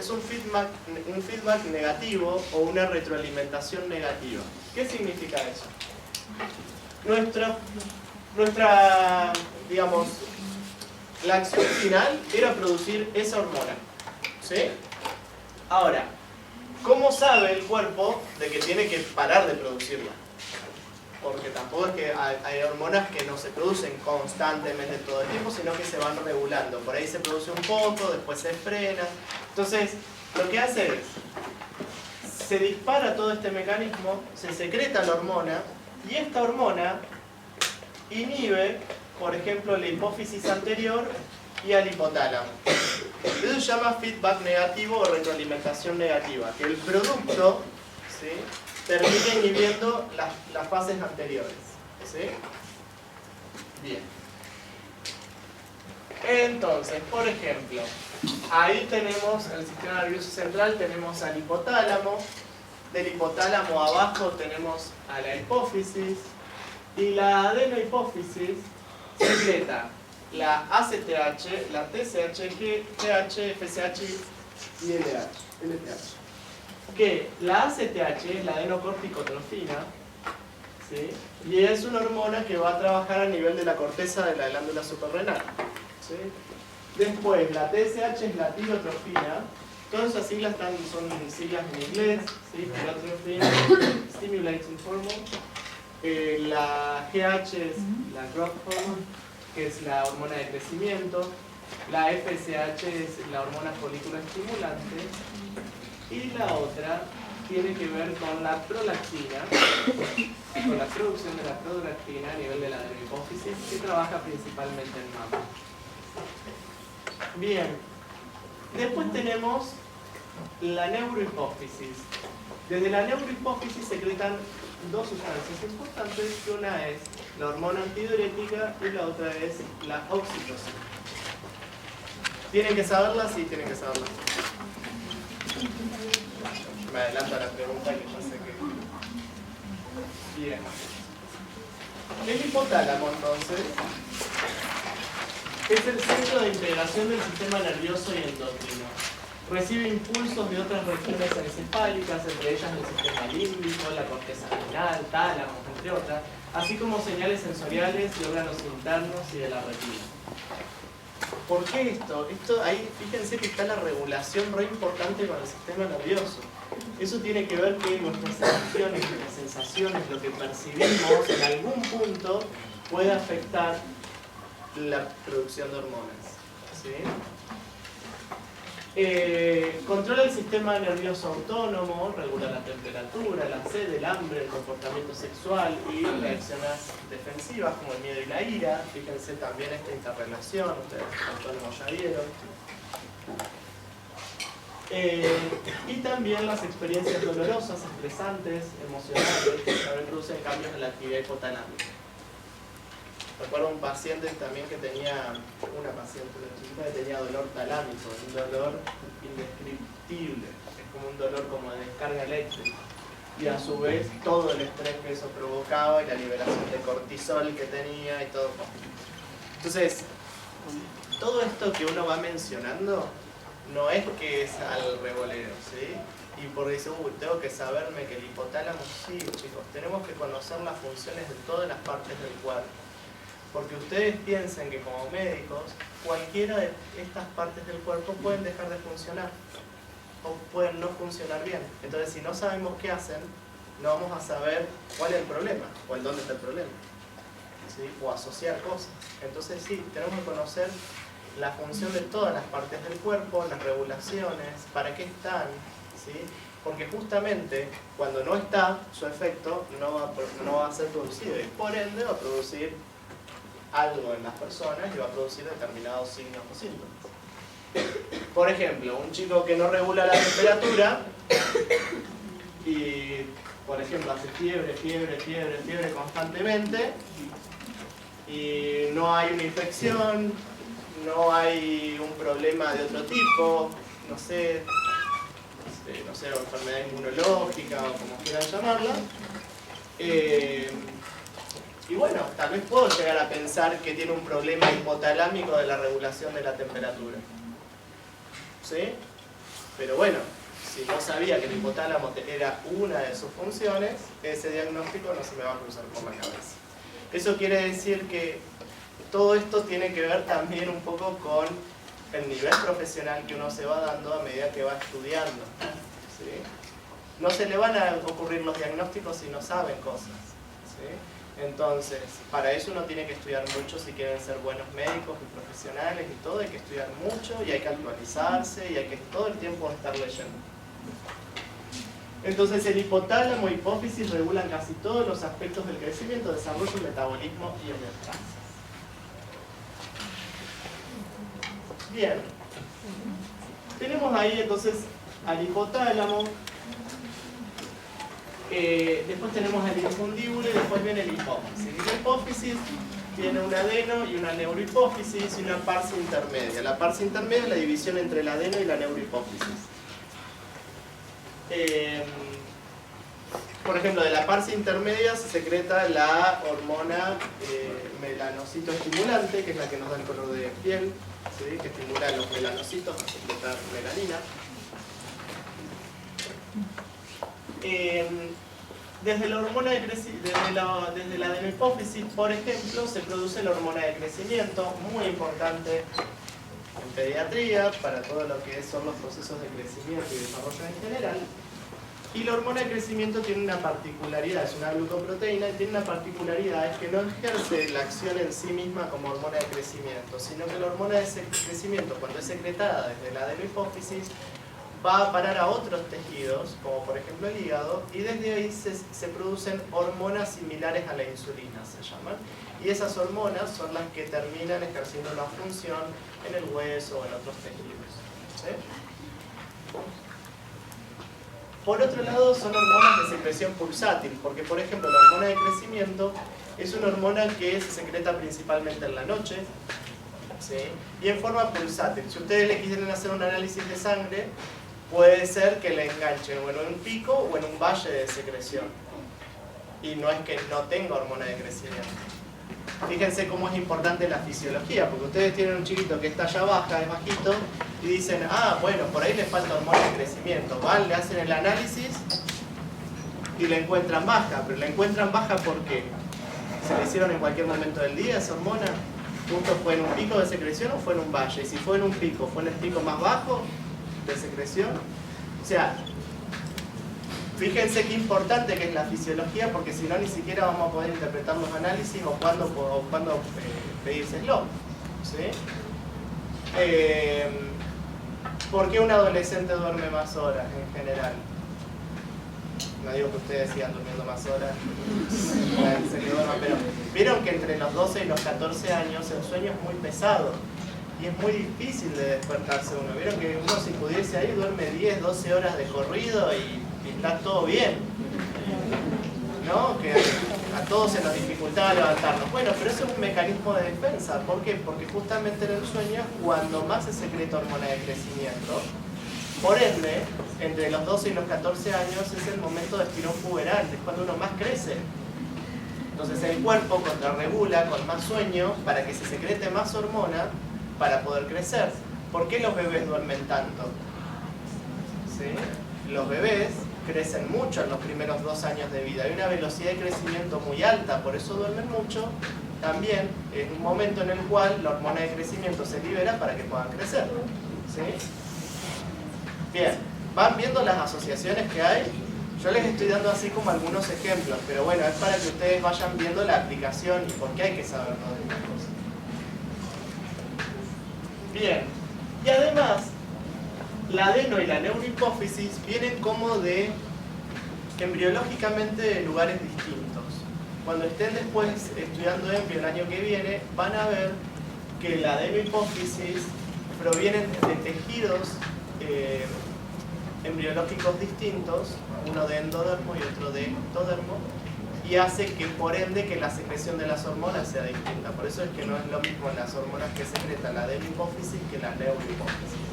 un feedback negativo o una retroalimentación negativa. ¿Qué significa eso? Nuestra, digamos, la acción final era producir esa hormona, ¿sí? Ahora, ¿cómo sabe el cuerpo de que tiene que parar de producirla? Porque tampoco es que hay hormonas que no se producen constantemente todo el tiempo, sino que se van regulando. Por ahí se produce un poco, después se frena. Entonces, lo que hace es, se dispara todo este mecanismo, se secreta la hormona, y esta hormona inhibe, por ejemplo, la hipófisis anterior y al hipotálamo. Eso se llama feedback negativo o retroalimentación negativa, que el producto, ¿sí?, termina inhibiendo las fases anteriores, ¿sí? Bien. Entonces, por ejemplo, ahí tenemos el sistema nervioso central, tenemos al hipotálamo. Del hipotálamo abajo tenemos a la hipófisis. Y la adenohipófisis secreta la ACTH, la TSH, GTH, FSH y LTH. Que la ACTH es la adenocorticotrofina, ¿sí? Y es una hormona que va a trabajar a nivel de la corteza de la glándula suprarrenal, ¿sí? Después, la TSH es la tirotrofina. Todas esas siglas son siglas en inglés, ¿sí? Tirotrofina, Stimulating Hormone. La GH es la Growth Hormone, que es la hormona de crecimiento. La FSH es la hormona folículo estimulante. Y la otra tiene que ver con la prolactina, con la producción de la prolactina a nivel de la adenohipófisis, que trabaja principalmente en mama. Bien, después tenemos la neurohipófisis. Desde la neurohipófisis secretan dos sustancias importantes, que una es la hormona antidiurética y la otra es la oxitocina. ¿Tienen que saberla? Sí, tienen que saberla. Me adelanto a la pregunta que yo sé que... Bien. El hipotálamo, entonces, es el centro de integración del sistema nervioso y endocrino. Recibe impulsos de otras regiones encefálicas, entre ellas el sistema límbico, la corteza renal, tálamo, entre otras, así como señales sensoriales y órganos internos y de la retina. ¿Por qué esto? Ahí fíjense que está la regulación re importante con el sistema nervioso. Eso tiene que ver que nuestras emociones, nuestras sensaciones, lo que percibimos en algún punto puede afectar la producción de hormonas, ¿sí? Controla el sistema nervioso autónomo, regula la temperatura, la sed, el hambre, el comportamiento sexual y reacciones defensivas como el miedo y la ira. Fíjense también esta interrelación, ustedes autónomos ya vieron. Y también las experiencias dolorosas, estresantes, emocionales, que también producen cambios en la actividad hipotalámica. Recuerdo un paciente también que tenía, una paciente que tenía dolor talámico, un dolor indescriptible, es como un dolor como de descarga eléctrica. Y a su vez todo el estrés que eso provocaba y la liberación de cortisol que tenía y todo. Entonces, todo esto que uno va mencionando no es que es al revolero, ¿sí? Y por dice, tengo que saberme que el hipotálamo, sí, chicos, tenemos que conocer las funciones de todas las partes del cuerpo. Porque ustedes piensen que como médicos, cualquiera de estas partes del cuerpo pueden dejar de funcionar o pueden no funcionar bien. Entonces, si no sabemos qué hacen, no vamos a saber cuál es el problema o el dónde está el problema, ¿sí? O asociar cosas. Entonces, sí, tenemos que conocer la función de todas las partes del cuerpo, las regulaciones, para qué están, ¿sí? Porque justamente cuando no está, su efecto no va a ser producido y por ende va a producir algo en las personas y va a producir determinados signos o síntomas. Por ejemplo, un chico que no regula la temperatura y, por ejemplo, hace fiebre constantemente y no hay una infección, no hay un problema de otro tipo, no sé, enfermedad inmunológica o como quieran llamarla. Y bueno, tal vez puedo llegar a pensar que tiene un problema hipotalámico de la regulación de la temperatura, ¿sí? Pero bueno, si no sabía que el hipotálamo era una de sus funciones, ese diagnóstico no se me va a cruzar por la cabeza. Eso quiere decir que todo esto tiene que ver también un poco con el nivel profesional que uno se va dando a medida que va estudiando, ¿sí? No se le van a ocurrir los diagnósticos si no saben cosas, ¿sí? Entonces, para eso uno tiene que estudiar mucho si quieren ser buenos médicos y profesionales y todo, hay que estudiar mucho y hay que actualizarse y hay que todo el tiempo estar leyendo. Entonces, el hipotálamo y hipófisis regulan casi todos los aspectos del crecimiento, desarrollo, metabolismo y homeostasis. Bien. Tenemos ahí entonces al hipotálamo. Después tenemos el infundíbulo y después viene el hipófisis. La hipófisis tiene un adeno y una neurohipófisis y una pars intermedia. La pars intermedia es la división entre el adeno y la neurohipófisis. Por ejemplo, de la pars intermedia se secreta la hormona melanocito estimulante, que es la que nos da el color de piel, ¿sí? Que estimula a los melanocitos a secretar melanina. Desde la hormona de desde la adenohipófisis, por ejemplo, se produce la hormona de crecimiento, muy importante en pediatría para todo lo que son los procesos de crecimiento y desarrollo en general. Y la hormona de crecimiento tiene una particularidad, es una glucoproteína y tiene una particularidad, es que no ejerce la acción en sí misma como hormona de crecimiento, sino que la hormona de crecimiento, cuando es secretada desde la adenohipófisis, va a parar a otros tejidos, como por ejemplo el hígado, y desde ahí se producen hormonas similares a la insulina, se llaman. Y esas hormonas son las que terminan ejerciendo una función en el hueso o en otros tejidos, ¿sí? Por otro lado, son hormonas de secreción pulsátil, porque por ejemplo la hormona de crecimiento es una hormona que se secreta principalmente en la noche, ¿sí? Y en forma pulsátil. Si ustedes le quisieran hacer un análisis de sangre, puede ser que le enganchen o en un pico o en un valle de secreción. Y no es que no tenga hormona de crecimiento. Fíjense cómo es importante la fisiología, porque ustedes tienen un chiquito que está allá baja, es bajito, y dicen, ah, bueno, por ahí le falta hormona de crecimiento. Van, le hacen el análisis y la encuentran baja. Pero la encuentran baja ¿por qué? ¿Se le hicieron en cualquier momento del día esa hormona? ¿Justo fue en un pico de secreción o fue en un valle? Y si fue en un pico, ¿fue en el pico más bajo de secreción? O sea, fíjense qué importante que es la fisiología, porque si no ni siquiera vamos a poder interpretar los análisis o cuándo pedírselo, ¿sí? ¿Por qué un adolescente duerme más horas en general? No digo que ustedes sigan durmiendo más horas, pero vieron que entre los 12 y los 14 años el sueño es muy pesado y es muy difícil de despertarse uno. Vieron que uno, si pudiese ahí, duerme 10, 12 horas de corrido y está todo bien, ¿no? Que a todos se nos dificultaba levantarnos. Bueno, pero eso es un mecanismo de defensa. ¿Por qué? Porque justamente en el sueño es cuando más se secreta hormona de crecimiento. Por ende, entre los 12 y los 14 años es el momento de estirón puberal, es cuando uno más crece. Entonces el cuerpo contrarregula con más sueño para que se secrete más hormona para poder crecer. ¿Por qué los bebés duermen tanto? ¿Sí? Los bebés crecen mucho en los primeros 2 años de vida. Hay una velocidad de crecimiento muy alta, por eso duermen mucho. También es un momento en el cual la hormona de crecimiento se libera para que puedan crecer. ¿Sí? Bien, ¿van viendo las asociaciones que hay? Yo les estoy dando así como algunos ejemplos, pero bueno, es para que ustedes vayan viendo la aplicación y por qué hay que saber todas estas cosas. Bien, y además, la adeno y la neurohipófisis vienen como de embriológicamente de lugares distintos. Cuando estén después estudiando embrio el año que viene, van a ver que la adenohipófisis provienen de tejidos embriológicos distintos, uno de endodermo y otro de ectodermo, y hace que por ende que la secreción de las hormonas sea distinta. Por eso es que no es lo mismo las hormonas que secreta la adenohipófisis que la neurohipófisis.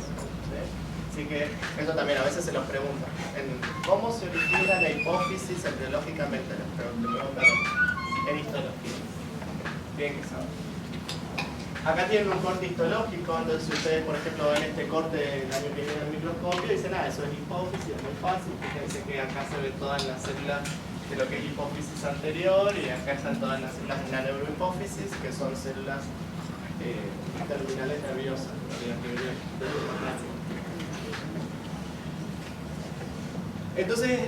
¿Sí? Así que eso también a veces se los preguntan. ¿Cómo se origina la hipófisis embriológicamente? Les preguntan en histología. Bien que saben. Acá tienen un corte histológico, entonces si ustedes, por ejemplo, ven este corte el año que viene en el microscopio, dicen, ah, eso es hipófisis, es muy fácil. Fíjense que acá se ve todas las células de lo que es hipófisis anterior y acá están todas las células de la neurohipófisis, que son células terminales nerviosas. Entonces,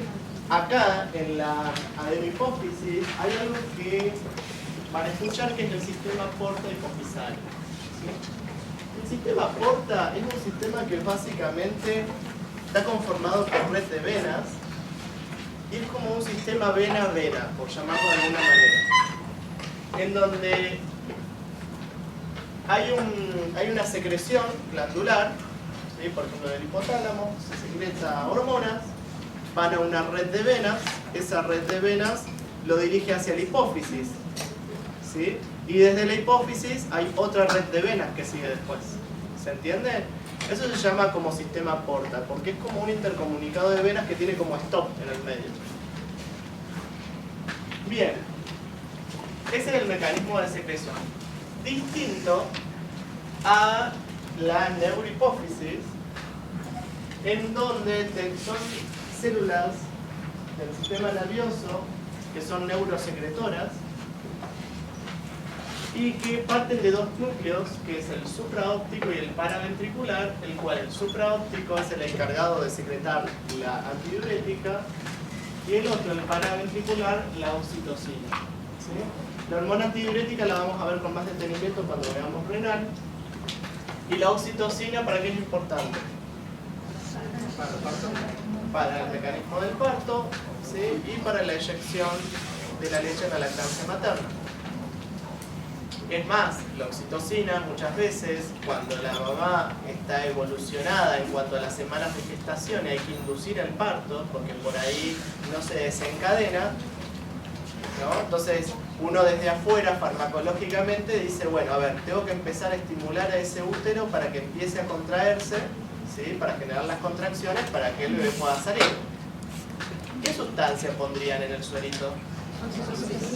acá en la adenohipófisis hay algo que van a escuchar, que es el sistema porta hipofisal. ¿Sí? El sistema porta es un sistema que básicamente está conformado por red de venas y es como un sistema vena-vena, por llamarlo de alguna manera, en donde hay una secreción glandular, ¿sí? Por ejemplo en el hipotálamo se secreta hormonas, van a una red de venas, esa red de venas lo dirige hacia la hipófisis. ¿sí? Y desde la hipófisis hay otra red de venas que sigue después. ¿Se entiende? Eso se llama como sistema porta, porque es como un intercomunicado de venas que tiene como stop en el medio. Bien, ese es el mecanismo de secreción. Distinto a la neurohipófisis, en donde son células del sistema nervioso que son neurosecretoras y que parten de dos núcleos, que es el supraóptico y el paraventricular, el cual el supraóptico es el encargado de secretar la antidiurética y el otro, el paraventricular, la oxitocina. ¿Sí? La hormona antidiurética la vamos a ver con más detenimiento cuando veamos renal. ¿Y la oxitocina para qué es importante? Para el mecanismo del parto, ¿sí? Y para la eyección de la leche en la lactancia materna. Es más, la oxitocina muchas veces, cuando la mamá está evolucionada en cuanto a las semanas de gestación y hay que inducir el parto, porque por ahí no se desencadena, ¿no? Entonces uno desde afuera farmacológicamente dice, bueno, a ver, tengo que empezar a estimular a ese útero para que empiece a contraerse, ¿sí? Para generar las contracciones para que el bebé pueda salir. ¿Qué sustancia pondrían en el suerito?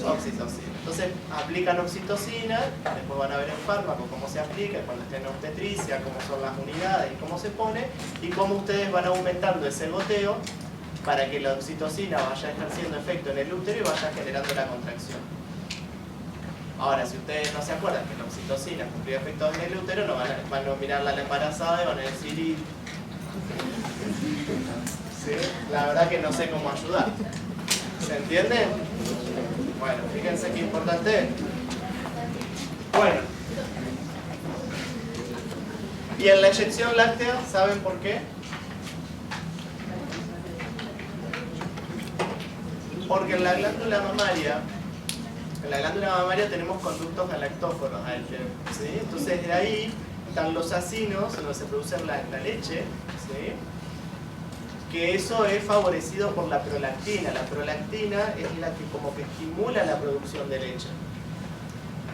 Oxitocina. Entonces aplican oxitocina, después van a ver el fármaco, cómo se aplica, cuando esté en obstetricia, cómo son las unidades y cómo se pone, y cómo ustedes van aumentando ese goteo para que la oxitocina vaya ejerciendo efecto en el útero y vaya generando la contracción. Ahora, si ustedes no se acuerdan que la oxitocina cumplió efectos en el útero, no van a mirarla a la embarazada y van a decir, ¿sí? La verdad que no sé cómo ayudar. ¿Se entiende? Bueno, fíjense qué importante es. Bueno. Y en la eyección láctea, ¿saben por qué? Porque en la glándula mamaria tenemos conductos galactóforos, ¿sí? Entonces de ahí están los acinos, donde se produce la leche, ¿sí? Que eso es favorecido por la prolactina. La prolactina es la que como que estimula la producción de leche.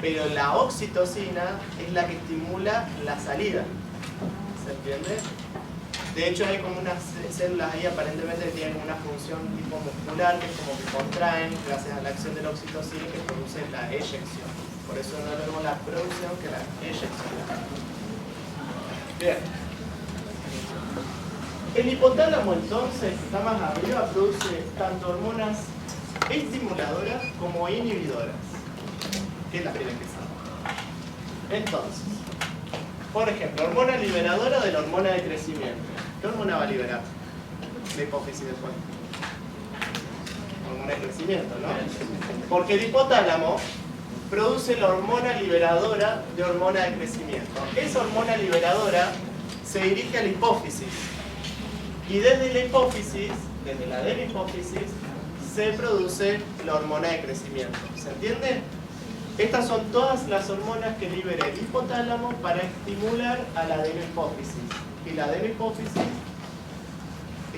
Pero la oxitocina es la que estimula la salida. ¿Se entiende? De hecho hay como unas células ahí aparentemente que tienen una función tipo muscular, que es como que contraen gracias a la acción de la oxitocina que produce la eyección. Por eso no vemos la producción que la eyección. Bien. El hipotálamo entonces, que está más arriba, produce tanto hormonas estimuladoras como inhibidoras. ¿Qué las tienen que saber? Entonces, por ejemplo, hormona liberadora de la hormona de crecimiento. ¿Qué hormona va a liberar? La hipófisis después. Hormona de crecimiento, ¿no? Porque el hipotálamo produce la hormona liberadora de hormona de crecimiento. Esa hormona liberadora se dirige a la hipófisis. Y desde la hipófisis, desde la adenopófisis, se produce la hormona de crecimiento. ¿Se entiende? Estas son todas las hormonas que libera el hipotálamo para estimular a la adenopófisis. Y la adenopófisis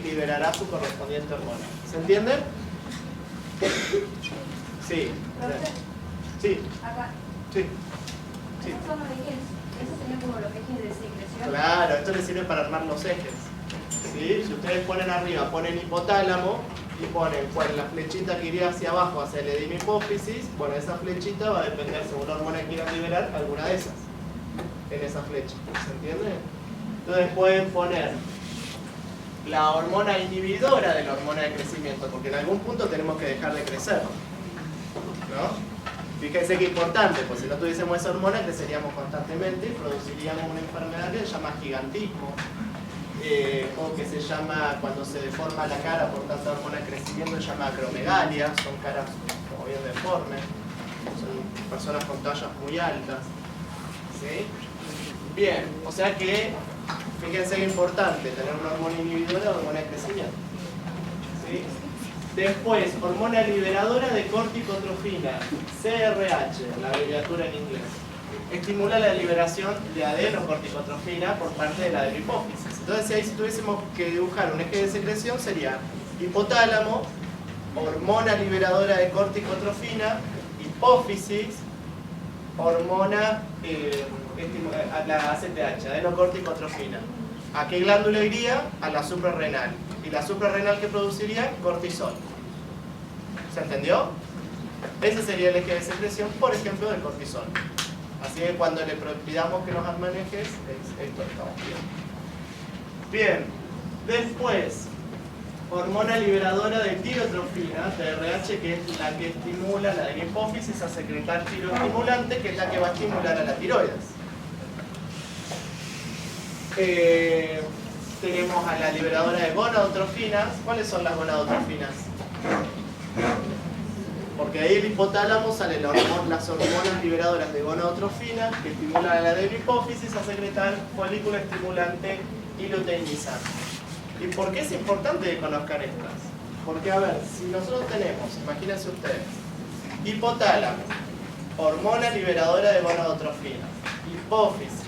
liberará su correspondiente hormona. ¿Se entiende? Sí. Sí. Acá. Sí. Sí. ¿Esos son los ejes? ¿Esos serían como los ejes de secreción? Claro, esto les sirve para armar los ejes. ¿Sí? Si ustedes ponen arriba, ponen hipotálamo y ponen la flechita que iría hacia abajo, hacia el adenopófisis, bueno, esa flechita va a depender, según la hormona que quieran liberar, alguna de esas en esa flecha. ¿Se entiende? Entonces pueden poner la hormona inhibidora de la hormona de crecimiento, porque en algún punto tenemos que dejar de crecer, ¿no? Fíjense qué importante, pues si no tuviésemos esa hormona creceríamos constantemente y produciríamos una enfermedad que se llama gigantismo, o que se llama, cuando se deforma la cara por tanta hormona de crecimiento, se llama acromegalia, son caras como bien deformes, son personas con tallas muy altas, ¿sí? Bien, o sea que fíjense qué importante tener una hormona inhibidora o hormona de crecimiento, ¿sí? Después, hormona liberadora de corticotrofina, CRH, la abreviatura en inglés. Estimula la liberación de adenocorticotrofina por parte de la adenopófisis. Entonces, si tuviésemos que dibujar un eje de secreción, sería hipotálamo, hormona liberadora de corticotrofina, hipófisis, hormona, la ACTH, adenocorticotrofina. ¿A qué glándula iría? A la suprarrenal. ¿Y la suprarrenal qué produciría? Cortisol. ¿Se entendió? Ese sería el eje de secreción, por ejemplo, del cortisol. Así que cuando le pidamos que nos manejes, esto estamos viendo. Bien, después, hormona liberadora de tirotrofina, TRH, que es la que estimula la hipófisis a secretar tiroestimulante, que es la que va a estimular a la tiroides. Tenemos a la liberadora de gonadotrofinas. ¿Cuáles son las gonadotrofinas? Porque ahí el hipotálamo salen las hormonas liberadoras de gonadotrofinas que estimulan a la hipófisis a secretar folículo estimulante y luteinizante. ¿Y por qué es importante que conozcan estas? Porque, a ver, si nosotros tenemos, imagínense ustedes, hipotálamo, hormona liberadora de gonadotrofinas, hipófisis,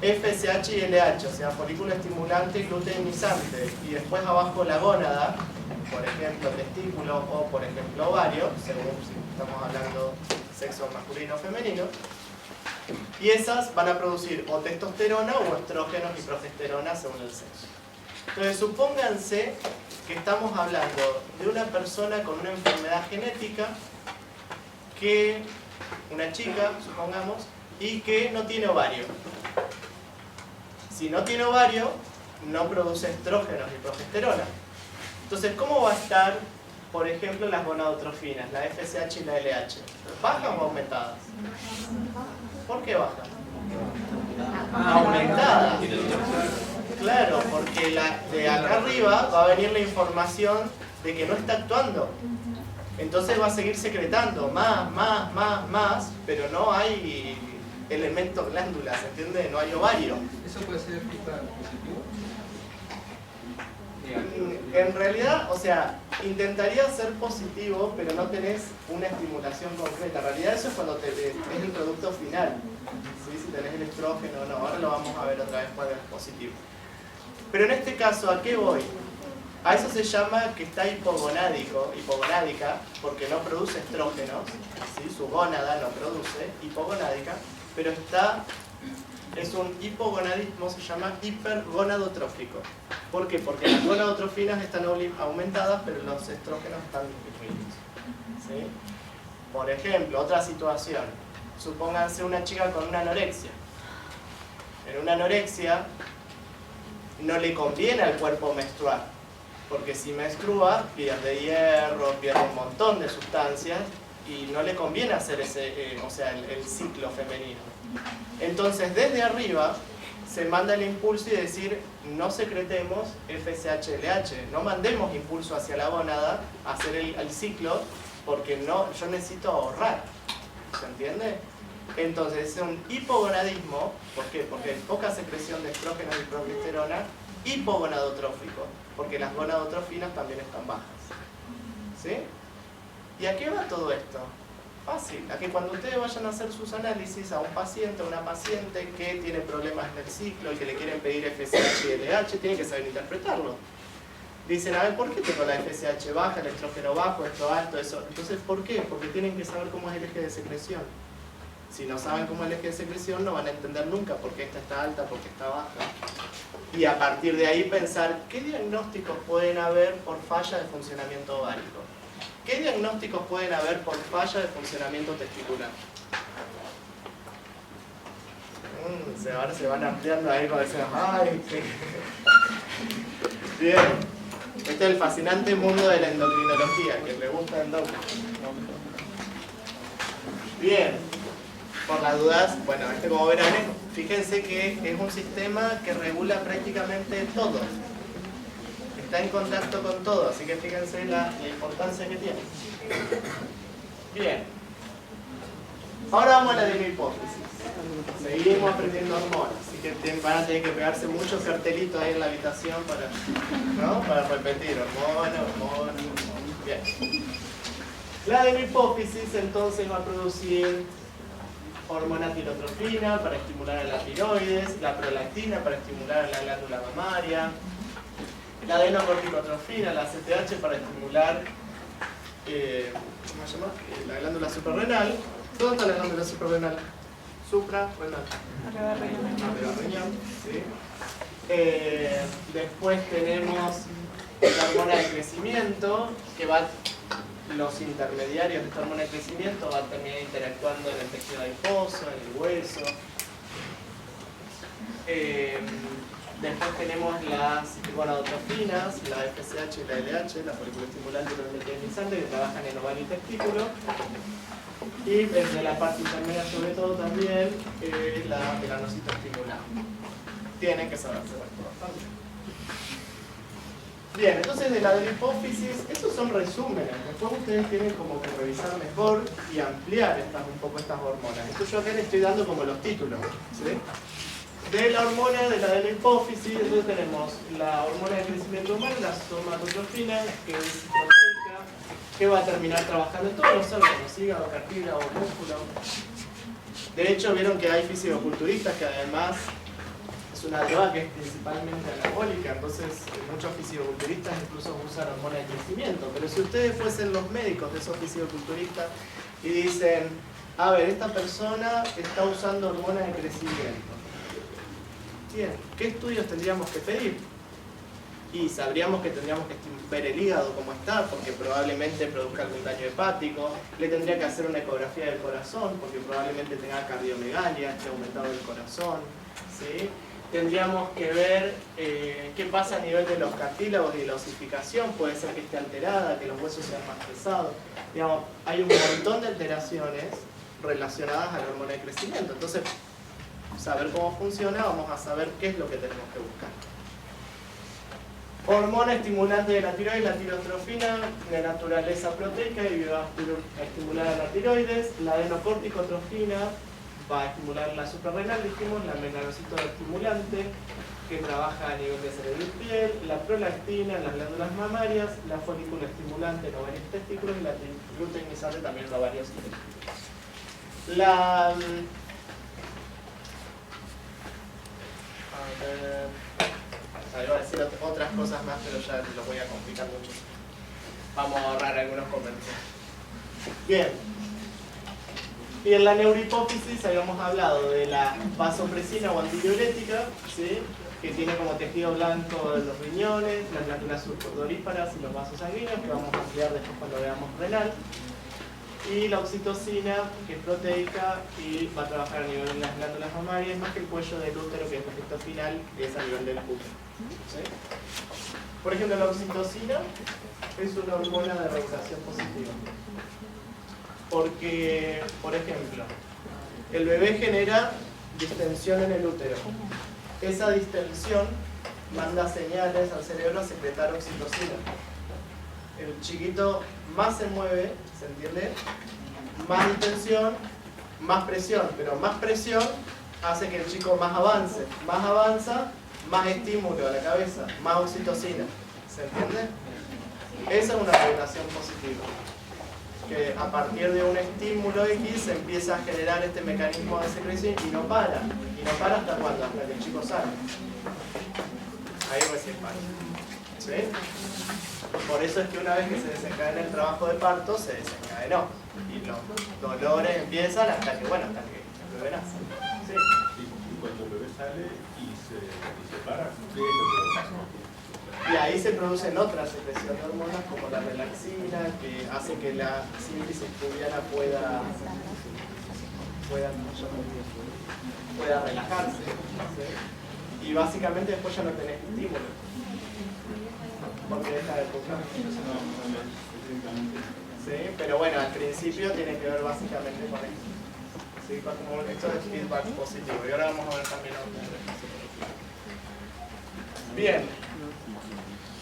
FSH y LH, o sea, folículo estimulante y luteinizante, y después abajo la gónada, por ejemplo testículo o por ejemplo ovario, según si estamos hablando sexo masculino o femenino, y esas van a producir o testosterona o estrógenos y progesterona según el sexo. Entonces supónganse que estamos hablando de una persona con una enfermedad genética, que una chica, supongamos, y que no tiene ovario. Si no tiene ovario, no produce estrógenos y progesterona. Entonces, ¿cómo va a estar, por ejemplo, las gonadotrofinas, la FSH y la LH? ¿Bajan o aumentadas? ¿Por qué bajan? Aumentadas. Claro, porque de acá arriba va a venir la información de que no está actuando. Entonces va a seguir secretando más, pero no hay elementos glándulas, ¿entiendes? No hay ovario. ¿Eso puede ser feedback positivo? En realidad, o sea, intentaría ser positivo, pero no tenés una estimulación concreta. En realidad eso es cuando es el producto final. ¿Sí? Si tenés el estrógeno o no. Ahora lo vamos a ver otra vez cuando es positivo. Pero en este caso, ¿a qué voy? A eso se llama que está hipogonádica, porque no produce estrógenos, ¿sí? Su gónada no produce, hipogonádica, pero es un hipogonadismo, se llama hipergonadotrófico. ¿Por qué? Porque las gonadotrofinas están aumentadas, pero los estrógenos están disminuidos. ¿Sí? Por ejemplo, otra situación, supónganse una chica con una anorexia. En una anorexia no le conviene al cuerpo menstruar, porque si menstrua pierde hierro, pierde un montón de sustancias y no le conviene hacer el ciclo femenino. Entonces desde arriba se manda el impulso y decir no secretemos FSH-LH, no mandemos impulso hacia la gónada a hacer el ciclo, porque yo necesito ahorrar. ¿Se entiende? Entonces es un hipogonadismo. ¿Por qué? Porque hay poca secreción de estrógenos y progesterona. Hipogonadotrófico, porque las gonadotrofinas también están bajas. ¿Sí? ¿Y a qué va todo esto? Fácil, a que cuando ustedes vayan a hacer sus análisis a un paciente o una paciente que tiene problemas en el ciclo y que le quieren pedir FSH y LH, tienen que saber interpretarlo. Dicen, a ver, ¿por qué tengo la FSH baja, el estrógeno bajo, esto alto, eso? Entonces, ¿por qué? Porque tienen que saber cómo es el eje de secreción. Si no saben cómo es el eje de secreción, no van a entender nunca por qué esta está alta, por qué está baja. Y a partir de ahí pensar, ¿qué diagnósticos pueden haber por falla de funcionamiento ovárico? ¿Qué diagnósticos pueden haber por falla de funcionamiento testicular? Ahora se van ampliando ahí cuando dicen, ¡ay! Qué... Bien. Este es el fascinante mundo de la endocrinología, que le gusta el endocrino. Bien. Por las dudas, bueno, como verán, fíjense que es un sistema que regula prácticamente todo. Está en contacto con todo, así que fíjense la importancia que tiene. Bien. Ahora vamos a la adenohipófisis. Seguimos aprendiendo hormonas, así que van a tener que pegarse muchos cartelitos ahí en la habitación para repetir hormona. Bien. La adenohipófisis entonces va a producir hormona tirotrofina para estimular a la tiroides, la prolactina para estimular a la glándula mamaria, la adenocorticotrofina, la ACTH para estimular la glándula suprarrenal, ¿Dónde está la glándula suprarrenal? Suprarrenal. Arriba del riñón. Arriba del riñón, ¿sí? Después tenemos la hormona de crecimiento, que va, los intermediarios de esta hormona de crecimiento van a terminar interactuando en el tejido adiposo, en el hueso. Después tenemos las gonadotrofinas, la FSH y la LH, la folículo estimulante y la luteinizante, que trabajan en ovario y testículo. Y desde la parte intermedia, sobre todo, también la melanocito estimulante. Tienen que saberse bastante. Bien, entonces de la hipófisis, estos son resúmenes. Después ustedes tienen como que revisar mejor y ampliar un poco estas hormonas. Esto yo acá les estoy dando como los títulos, ¿sí? De la hormona de la hipófisis, entonces tenemos la hormona de crecimiento humano, la somatotrofina, que es proteica, que va a terminar trabajando en todos los órganos, hígado, cartílago, músculo. De hecho, vieron que hay fisicoculturistas que además es una droga que es principalmente anabólica, entonces muchos fisicoculturistas incluso usan hormona de crecimiento. Pero si ustedes fuesen los médicos de esos fisicoculturistas y dicen, a ver, esta persona está usando hormona de crecimiento. Bien, ¿qué estudios tendríamos que pedir? Y sabríamos que tendríamos que ver el hígado como está, porque probablemente produzca algún daño hepático. Le tendría que hacer una ecografía del corazón, porque probablemente tenga cardiomegalia, esté aumentado el corazón, ¿sí? Tendríamos que ver qué pasa a nivel de los cartílagos y la osificación. Puede ser que esté alterada, que los huesos sean más pesados. Digamos, hay un montón de alteraciones relacionadas a la hormona de crecimiento. Entonces, saber cómo funciona, vamos a saber qué es lo que tenemos que buscar. Hormona estimulante de la tiroides, la tirotrofina, de naturaleza proteica y va a estimular a la tiroides. La adenocorticotrofina va a estimular la suprarrenal, dijimos, la melanocito estimulante, que trabaja a nivel de cerebro y piel. La prolactina en las glándulas mamarias, la folículo estimulante en ovarios y testículos y la luteinizante también en ovarios y testículos. Iba a decir otras cosas más, pero ya lo voy a complicar mucho. Vamos a ahorrar algunos comentarios. Bien. Y en la neurohipófisis habíamos hablado de la vasopresina o antidiurética, ¿sí? Que tiene como tejido blanco los riñones, las glándulas sudoríparas y los vasos sanguíneos, que vamos a ampliar después cuando veamos renal. Y la oxitocina, que es proteica y va a trabajar a nivel de las glándulas mamarias, más que el cuello del útero, que es el efecto final, que es a nivel del útero. ¿Sí? Por ejemplo, la oxitocina es una hormona de regulación positiva. Porque, por ejemplo, el bebé genera distensión en el útero. Esa distensión manda señales al cerebro a secretar oxitocina. El chiquito más se mueve, ¿se entiende? Más distensión, más presión, pero más presión hace que el chico más avance. Más avanza, más estímulo a la cabeza, más oxitocina. ¿Se entiende? Esa es una regulación positiva. Que a partir de un estímulo X se empieza a generar este mecanismo de secreción y no para. ¿Y no para hasta cuándo? Hasta que el chico sale. Ahí recién para. ¿Sí? Por eso es que una vez que se desencadena el trabajo de parto, se desencadenó. Y los dolores empiezan hasta que, bueno, hasta que el bebé nace. ¿Sí? Y cuando el bebé sale y se para, ¿qué es lo que pasa? Y ahí se producen otras secreciones de hormonas como la relaxina, que hace que la síntesis pubiana pueda relajarse. ¿Sí? Y básicamente después ya no tenés estímulo. Porque deja de tocar. ¿Sí? Pero bueno, al principio tiene que ver básicamente con esto. ¿Sí? Como esto es feedback positivo. Y ahora vamos a ver también otro. Bien.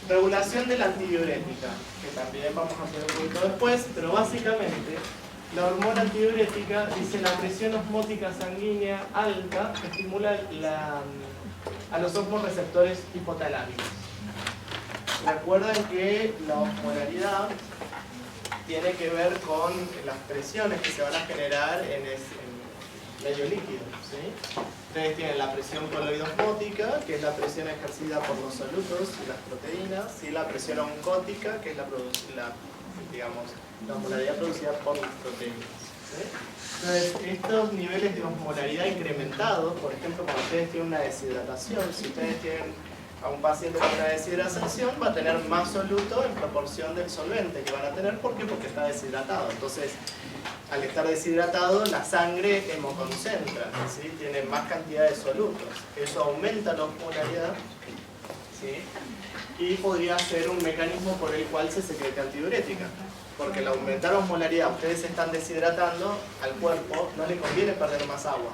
Regulación de la antidiurética, que también vamos a hacer un poquito después, pero básicamente la hormona antidiurética dice la presión osmótica sanguínea alta estimula a los osmoreceptores hipotalámicos. Recuerden que la osmolaridad tiene que ver con las presiones que se van a generar en medio líquido, ¿sí? Ustedes tienen la presión coloidosmótica, que es la presión ejercida por los solutos y las proteínas, y la presión oncótica, que es la osmolaridad producida por las proteínas. Entonces, estos niveles de osmolaridad incrementados, por ejemplo, cuando ustedes tienen una deshidratación, si ustedes tienen a un paciente con una deshidratación, va a tener más soluto en proporción del solvente que van a tener. ¿Por qué? Porque está deshidratado. Entonces, al estar deshidratado, la sangre hemoconcentra, ¿sí? Tiene más cantidad de solutos. Eso aumenta la osmolaridad, ¿sí? Y podría ser un mecanismo por el cual se secreta antidiurética. Porque al aumentar osmolaridad, ustedes se están deshidratando, al cuerpo no le conviene perder más agua.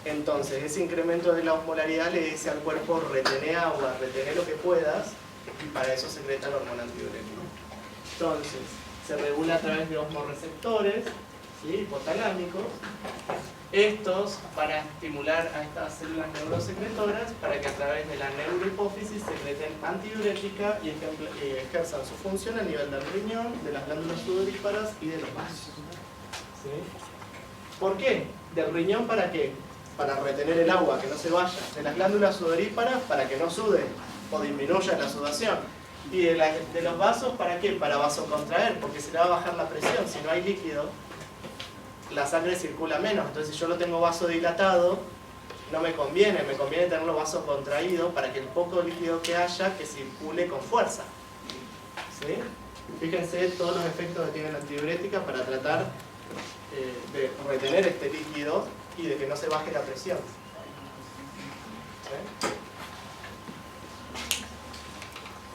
Entonces, ese incremento de la osmolaridad le dice al cuerpo: retené agua, retené lo que puedas, y para eso secreta la hormona antidiurética. Entonces, se regula a través de osmoreceptores, ¿sí? Hipotalámicos. Estos van a estimular a estas células neurosecretoras para que a través de la neurohipófisis secreten antidiurética y ejerzan su función a nivel del riñón, de las glándulas sudoríparas y de los vasos. ¿Sí? ¿Por qué? ¿Del riñón para qué? Para retener el agua, que no se vaya. De las glándulas sudoríparas para que no sude o disminuya la sudación. Y de los vasos, ¿para qué? Para vasocontraer, porque se le va a bajar la presión. Si no hay líquido, la sangre circula menos. Entonces, si yo lo tengo vasodilatado, no me conviene tenerlo vasocontraído para que el poco líquido que haya, que circule con fuerza. ¿Sí? Fíjense todos los efectos que tiene la antidiurética para tratar de retener este líquido y de que no se baje la presión. ¿Sí?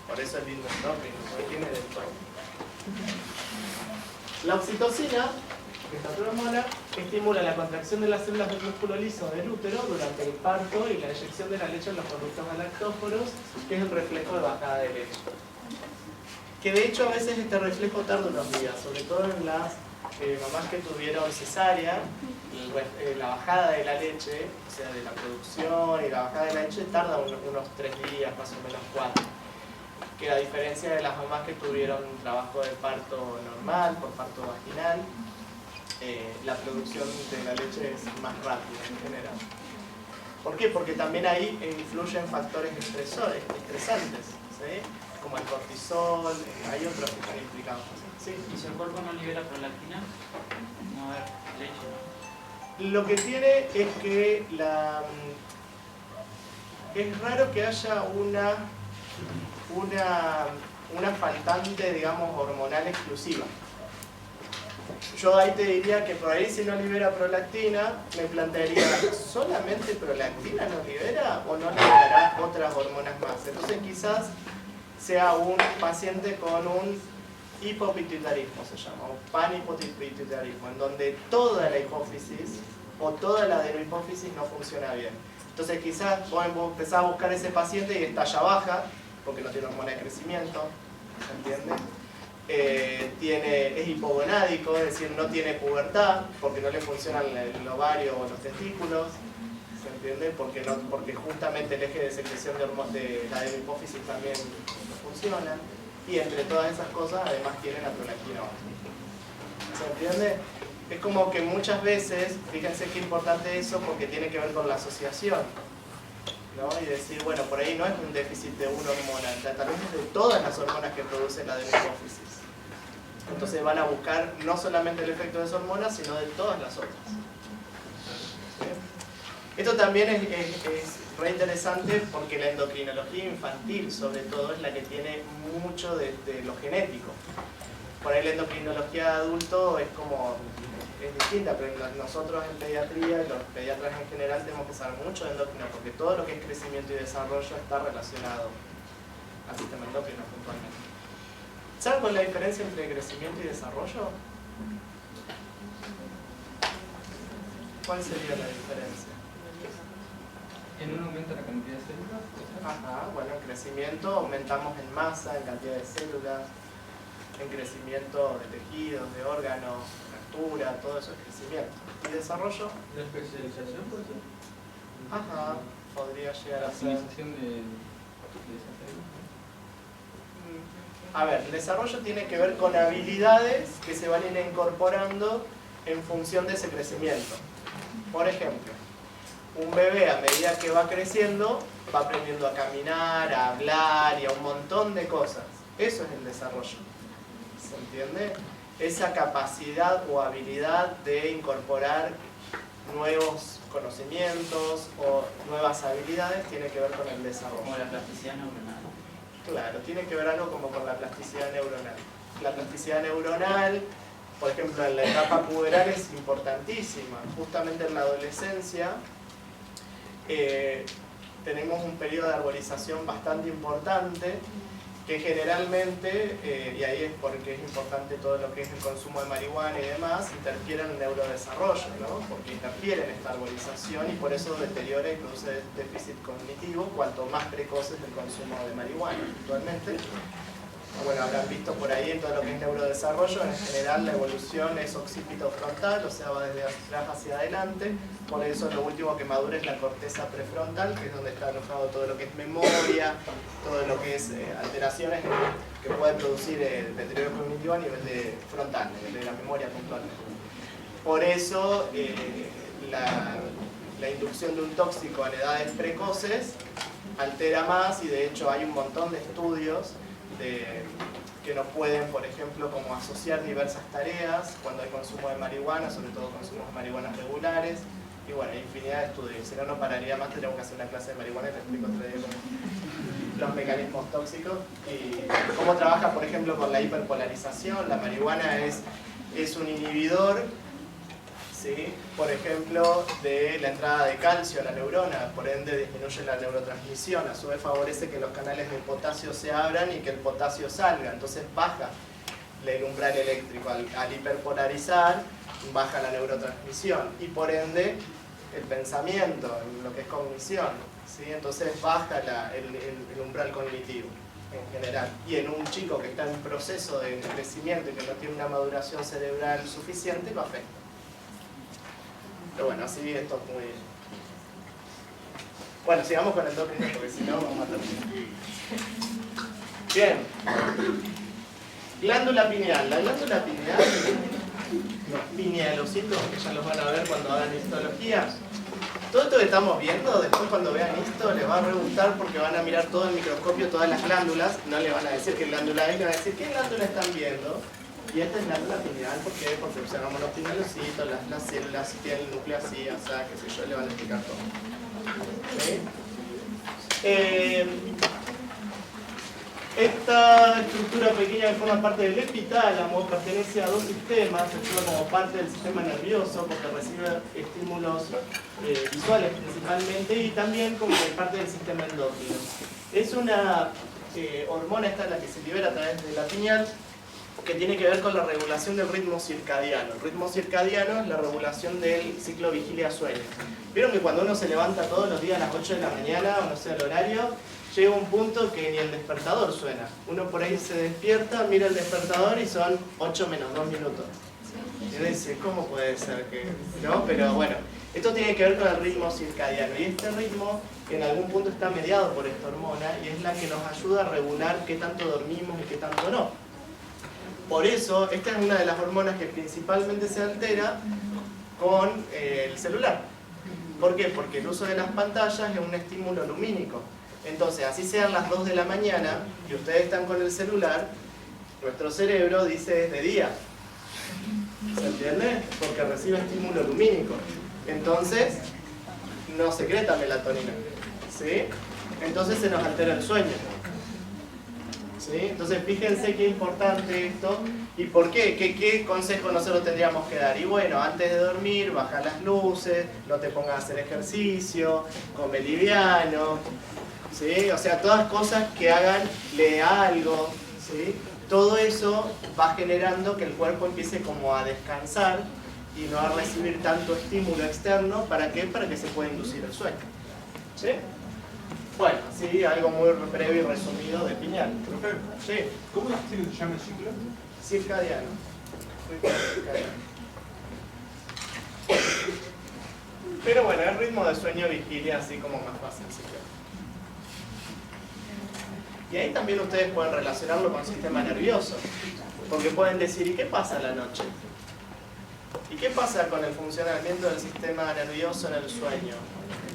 Por eso es lindo endocrino, porque tiene de todo. La oxitocina, que es otra hormona, estimula la contracción de las células del músculo liso del útero durante el parto y la eyección de la leche en los conductos galactóforos, que es el reflejo de bajada de leche. Que de hecho a veces este reflejo tarda unos días, sobre todo en las mamás que tuvieron cesárea, la bajada de la leche, o sea, de la producción y la bajada de la leche tarda unos 3 días, más o menos 4. Que a diferencia de las mamás que tuvieron trabajo de parto normal, por parto vaginal, la producción de la leche es más rápida en general. ¿Por qué? Porque también ahí influyen factores estresantes, ¿sí? Como el cortisol, hay otros que están implicados. ¿Sí? ¿Y si el cuerpo no libera prolactina? No va a haber leche, ¿no? Lo que tiene es que es raro que haya una faltante, digamos, hormonal exclusiva. Yo ahí te diría que por ahí, si no libera prolactina, me plantearía: ¿solamente prolactina no libera o no liberará otras hormonas más? Entonces quizás sea un paciente con un hipopituitarismo, se llama, o panhipopituitarismo, en donde toda la hipófisis o toda la adenohipófisis no funciona bien. Entonces quizás vos empezás a buscar ese paciente y está ya baja, porque no tiene hormona de crecimiento, ¿se entiende? Es hipogonádico, es decir, no tiene pubertad, porque no le funcionan el ovario o los testículos, ¿se entiende? Porque justamente el eje de secreción de la adenohipófisis también no funciona, y entre todas esas cosas además tiene la prolactina baja. ¿Se entiende? Es como que muchas veces, fíjense qué importante eso, porque tiene que ver con la asociación, ¿no? Y decir, bueno, por ahí no es un déficit de una hormona, tal vez es de todas las hormonas que produce la adenohipófisis. Entonces van a buscar no solamente el efecto de esa hormona, sino de todas las otras. ¿Sí? Esto también es re interesante porque la endocrinología infantil, sobre todo, es la que tiene mucho de lo genético. Por ahí la endocrinología de adulto es distinta, pero nosotros en pediatría, y los pediatras en general, tenemos que saber mucho de endocrino, porque todo lo que es crecimiento y desarrollo está relacionado al sistema endocrino puntualmente. ¿Saben cuál es la diferencia entre crecimiento y desarrollo? ¿Cuál sería la diferencia? ¿En uno aumenta la cantidad de células? Ajá, bueno, en crecimiento aumentamos en masa, en cantidad de células, en crecimiento de tejidos, de órganos, en altura, todo eso es crecimiento. ¿Y desarrollo? ¿La especialización puede ser? Ajá, podría llegar La a ser. optimización de esas células. A ver, el desarrollo tiene que ver con habilidades que se van a ir incorporando en función de ese crecimiento. Por ejemplo, un bebé a medida que va creciendo va aprendiendo a caminar, a hablar y a un montón de cosas. Eso es el desarrollo. ¿Se entiende? esa capacidad o habilidad de incorporar nuevos conocimientos o nuevas habilidades tiene que ver con el desarrollo. Como la plasticidad neuronal. Claro, tiene que ver algo como con la plasticidad neuronal. La plasticidad neuronal, por ejemplo, en la etapa puberal es importantísima. Justamente en la adolescencia tenemos un periodo de arborización bastante importante que generalmente, y ahí es porque es importante todo lo que es el consumo de marihuana y demás, interfiere en el neurodesarrollo, ¿no? Porque interfiere en esta arborización y por eso deteriora y produce déficit cognitivo cuanto más precoz es el consumo de marihuana actualmente. Bueno, habrán visto por ahí en todo lo que es neurodesarrollo, en general la evolución es occipito frontal, o sea, va desde atrás hacia adelante. Por eso lo último que madura es la corteza prefrontal, que es donde está alojado todo lo que es memoria, todo lo que es alteraciones que puede producir deterioro cognitivo a nivel de frontal, a nivel de la memoria puntualmente. Por eso la inducción de un tóxico en edades precoces altera más, y de hecho hay un montón de estudios que no pueden, por ejemplo, como asociar diversas tareas cuando hay consumo de marihuana, sobre todo consumos de marihuanas regulares, y bueno, hay infinidad de estudios. Si no, no pararía más, tenemos que hacer una clase de marihuana y te explico otro día los mecanismos tóxicos y cómo trabaja, por ejemplo, con la hiperpolarización. La marihuana es un inhibidor, ¿sí? Por ejemplo, de la entrada de calcio a la neurona, por ende disminuye la neurotransmisión, a su vez favorece que los canales de potasio se abran y que el potasio salga, entonces baja el umbral eléctrico. Al hiperpolarizar baja la neurotransmisión y por ende el pensamiento, lo que es cognición, ¿sí? Entonces baja el umbral cognitivo en general. Y en un chico que está en proceso de crecimiento y que no tiene una maduración cerebral suficiente, lo afecta. Pero bueno, así esto es muy... Bueno, sigamos con el doping porque si no vamos a terminar. Bien. Glándula pineal. La glándula pineal, los pinealocitos, que ya los van a ver cuando hagan histología. Todo esto que estamos viendo, después cuando vean esto, les va a re gustar porque van a mirar todo el microscopio, todas las glándulas. No le van a decir qué glándula es, le van a decir qué glándula están viendo. Y esta es glándula pineal, ¿por qué? Porque observamos los pinealocitos, las células, si tienen el núcleo así, o sea, qué sé yo, le van a explicar todo. ¿Sí? Esta estructura pequeña que forma parte del epitálamo pertenece a dos sistemas, actúa como parte del sistema nervioso porque recibe estímulos visuales principalmente y también como parte del sistema endocrino. Es una hormona, esta es la que se libera a través de la pineal, que tiene que ver con la regulación del ritmo circadiano. El ritmo circadiano es la regulación del ciclo vigilia-sueño. Vieron que cuando uno se levanta todos los días a las 8 de la mañana, o no sé el horario, llega un punto que ni el despertador suena. Uno por ahí se despierta, mira el despertador y son 8 menos 2 minutos. Y uno dice, ¿cómo puede ser que...? ¿No? Pero bueno, esto tiene que ver con el ritmo circadiano. Y este ritmo en algún punto está mediado por esta hormona y es la que nos ayuda a regular qué tanto dormimos y qué tanto no. Por eso, esta es una de las hormonas que principalmente se altera con el celular. ¿Por qué? Porque el uso de las pantallas es un estímulo lumínico. Entonces, así sean las 2 de la mañana y ustedes están con el celular, nuestro cerebro dice es de día. ¿Se entiende? Porque recibe estímulo lumínico. Entonces, no secreta melatonina. ¿Sí? Entonces se nos altera el sueño. ¿Sí? Entonces fíjense qué importante esto y por qué, qué consejo nosotros tendríamos que dar. Y bueno, antes de dormir, baja las luces, no te pongas a hacer ejercicio, come liviano, ¿sí? O sea, todas cosas que hagan, lee algo, ¿sí? Todo eso va generando que el cuerpo empiece como a descansar y no a recibir tanto estímulo externo. ¿Para qué? Para que se pueda inducir el sueño. ¿Sí? Bueno, sí, algo muy breve y resumido de pineal. Sí. ¿Cómo dijiste que se llama el ciclo? Circadiano. Pero bueno, el ritmo de sueño vigilia así como más fácil. Y ahí también ustedes pueden relacionarlo con el sistema nervioso. Porque pueden decir, ¿y qué pasa a la noche? ¿Y qué pasa con el funcionamiento del sistema nervioso en el sueño?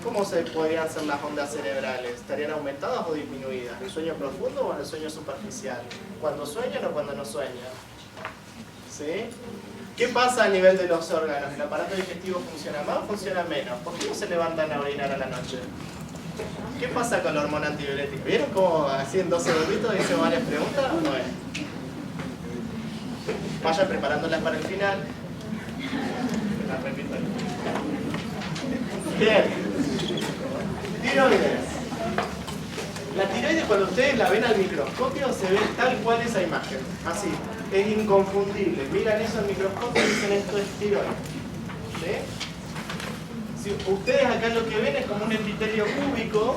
¿Cómo se podrían ser las ondas cerebrales? ¿Estarían aumentadas o disminuidas? ¿En el sueño profundo o en el sueño superficial? ¿Cuando sueñan o cuando no sueñan? ¿Sí? ¿Qué pasa a nivel de los órganos? ¿El aparato digestivo funciona más o funciona menos? ¿Por qué no se levantan a orinar a la noche? ¿Qué pasa con la hormona antidiurética? ¿Vieron cómo así en 2 segunditos hice varias preguntas? Bueno. Vayan preparándolas para el final. Las repito ahí. Bien. Tiroides. La tiroides, cuando ustedes la ven al microscopio, se ve tal cual esa imagen. Así. Es inconfundible. Miran eso al microscopio y dicen esto es tiroides. ¿Sí? Si ustedes acá lo que ven es como un epitelio cúbico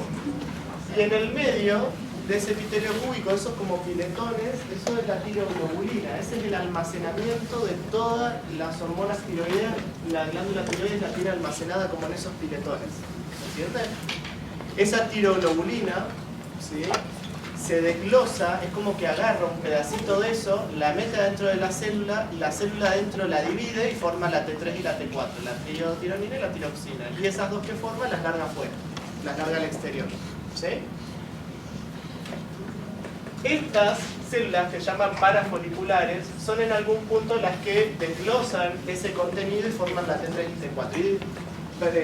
y en el medio de ese epitelio cúbico, esos como piletones, eso es la tiroglobulina. Ese es el almacenamiento de todas las hormonas tiroideas. La glándula tiroides la tiene almacenada como en esos piletones. ¿Se entiende? Esa tiroglobulina, ¿sí?, se desglosa, es como que agarra un pedacito de eso, la mete dentro de la célula dentro la divide y forma la T3 y la T4, la triotironina y la tiroxina. Y esas dos que forman las larga afuera, las larga al exterior. ¿Sí? Estas células que se llaman parafoliculares son en algún punto las que desglosan ese contenido y forman la T3 y T4. Y,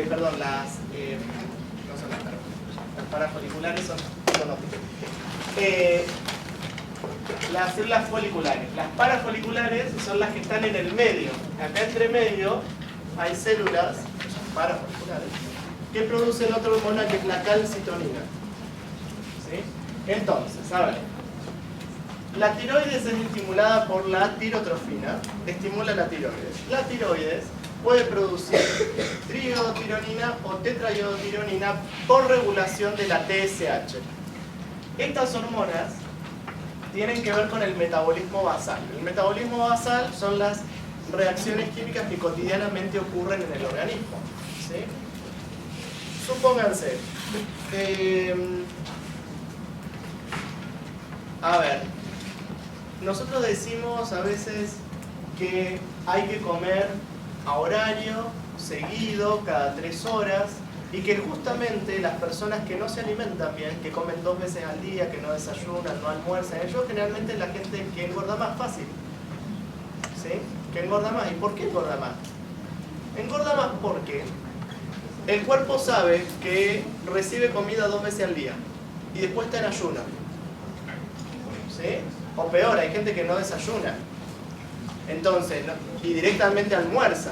perdón, no son las parafoliculares son otras. Las células foliculares. Las parafoliculares son las que están en el medio. Acá entre medio hay células parafoliculares que producen otra hormona que es la calcitonina. ¿Sí? Entonces, a ver, la tiroides es estimulada por la tirotrofina, estimula la tiroides. La tiroides puede producir triotironina o tetraiotironina por regulación de la TSH. Estas hormonas tienen que ver con el metabolismo basal. El metabolismo basal son las reacciones químicas que cotidianamente ocurren en el organismo. ¿Sí? Supónganse, a ver, nosotros decimos a veces que hay que comer a horario, seguido, cada 3 horas, y que justamente las personas que no se alimentan bien, que comen 2 veces al día, que no desayunan, no almuerzan, ellos generalmente es la gente que engorda más fácil. ¿Sí? Que engorda más. ¿Y por qué engorda más? Engorda más porque el cuerpo sabe que recibe comida 2 veces al día y después está en ayuno. ¿Sí? O peor, hay gente que no desayuna. Entonces, y directamente almuerza.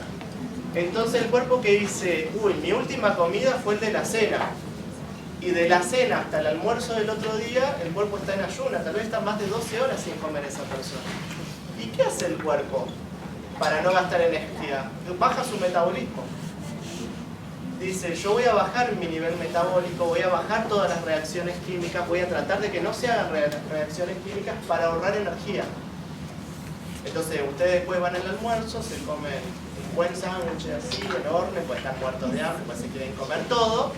Entonces el cuerpo que dice, uy, mi última comida fue el de la cena. Y de la cena hasta el almuerzo del otro día, el cuerpo está en ayuna. Tal vez está más de 12 horas sin comer esa persona. ¿Y qué hace el cuerpo para no gastar energía? Baja su metabolismo. Dice, yo voy a bajar mi nivel metabólico, voy a bajar todas las reacciones químicas, voy a tratar de que no se hagan reacciones químicas para ahorrar energía. Entonces ustedes después van al almuerzo, se comen un buen sándwich así, enorme, pues están muertos de hambre, pues se quieren comer todo.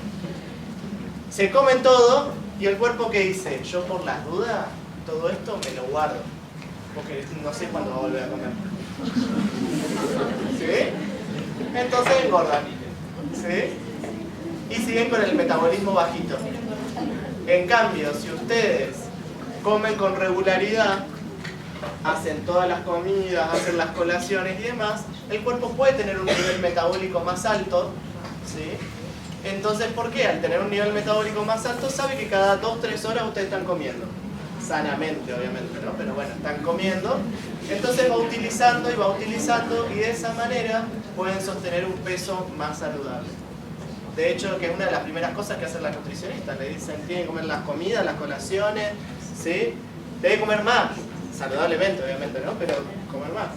Se comen todo y el cuerpo que dice, yo por las dudas, todo esto me lo guardo, porque no sé cuándo va a volver a comer. ¿Sí? Entonces engordan. ¿Sí? Y siguen con el metabolismo bajito. En cambio, si ustedes comen con regularidad, hacen todas las comidas, hacen las colaciones y demás, el cuerpo puede tener un nivel metabólico más alto. ¿Sí? Entonces, ¿por qué? Al tener un nivel metabólico más alto, sabe que cada 2-3 horas ustedes están comiendo. Sanamente, obviamente, ¿no? Pero bueno, están comiendo. Entonces va utilizando y de esa manera pueden sostener un peso más saludable. De hecho, que es una de las primeras cosas que hacen las nutricionistas. Le dicen, tienen que comer las comidas, las colaciones, ¿sí? Debe comer más, saludablemente, obviamente, ¿no? Pero comer más.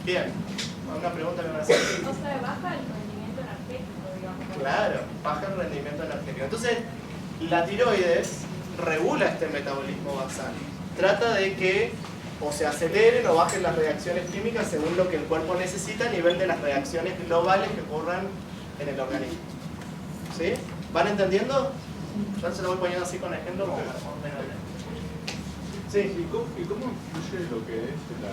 Bien, ¿alguna pregunta que me van a hacer? O sea, baja el rendimiento energético, digamos. Claro, baja el rendimiento energético. Entonces, la tiroides regula este metabolismo basal. Trata de que o se aceleren o bajen las reacciones químicas según lo que el cuerpo necesita a nivel de las reacciones globales que ocurran en el organismo. ¿Sí? ¿Van entendiendo? Yo se lo voy poniendo así con ejemplo como para más o menos ver. Sí. ¿Y cómo influye lo que es porque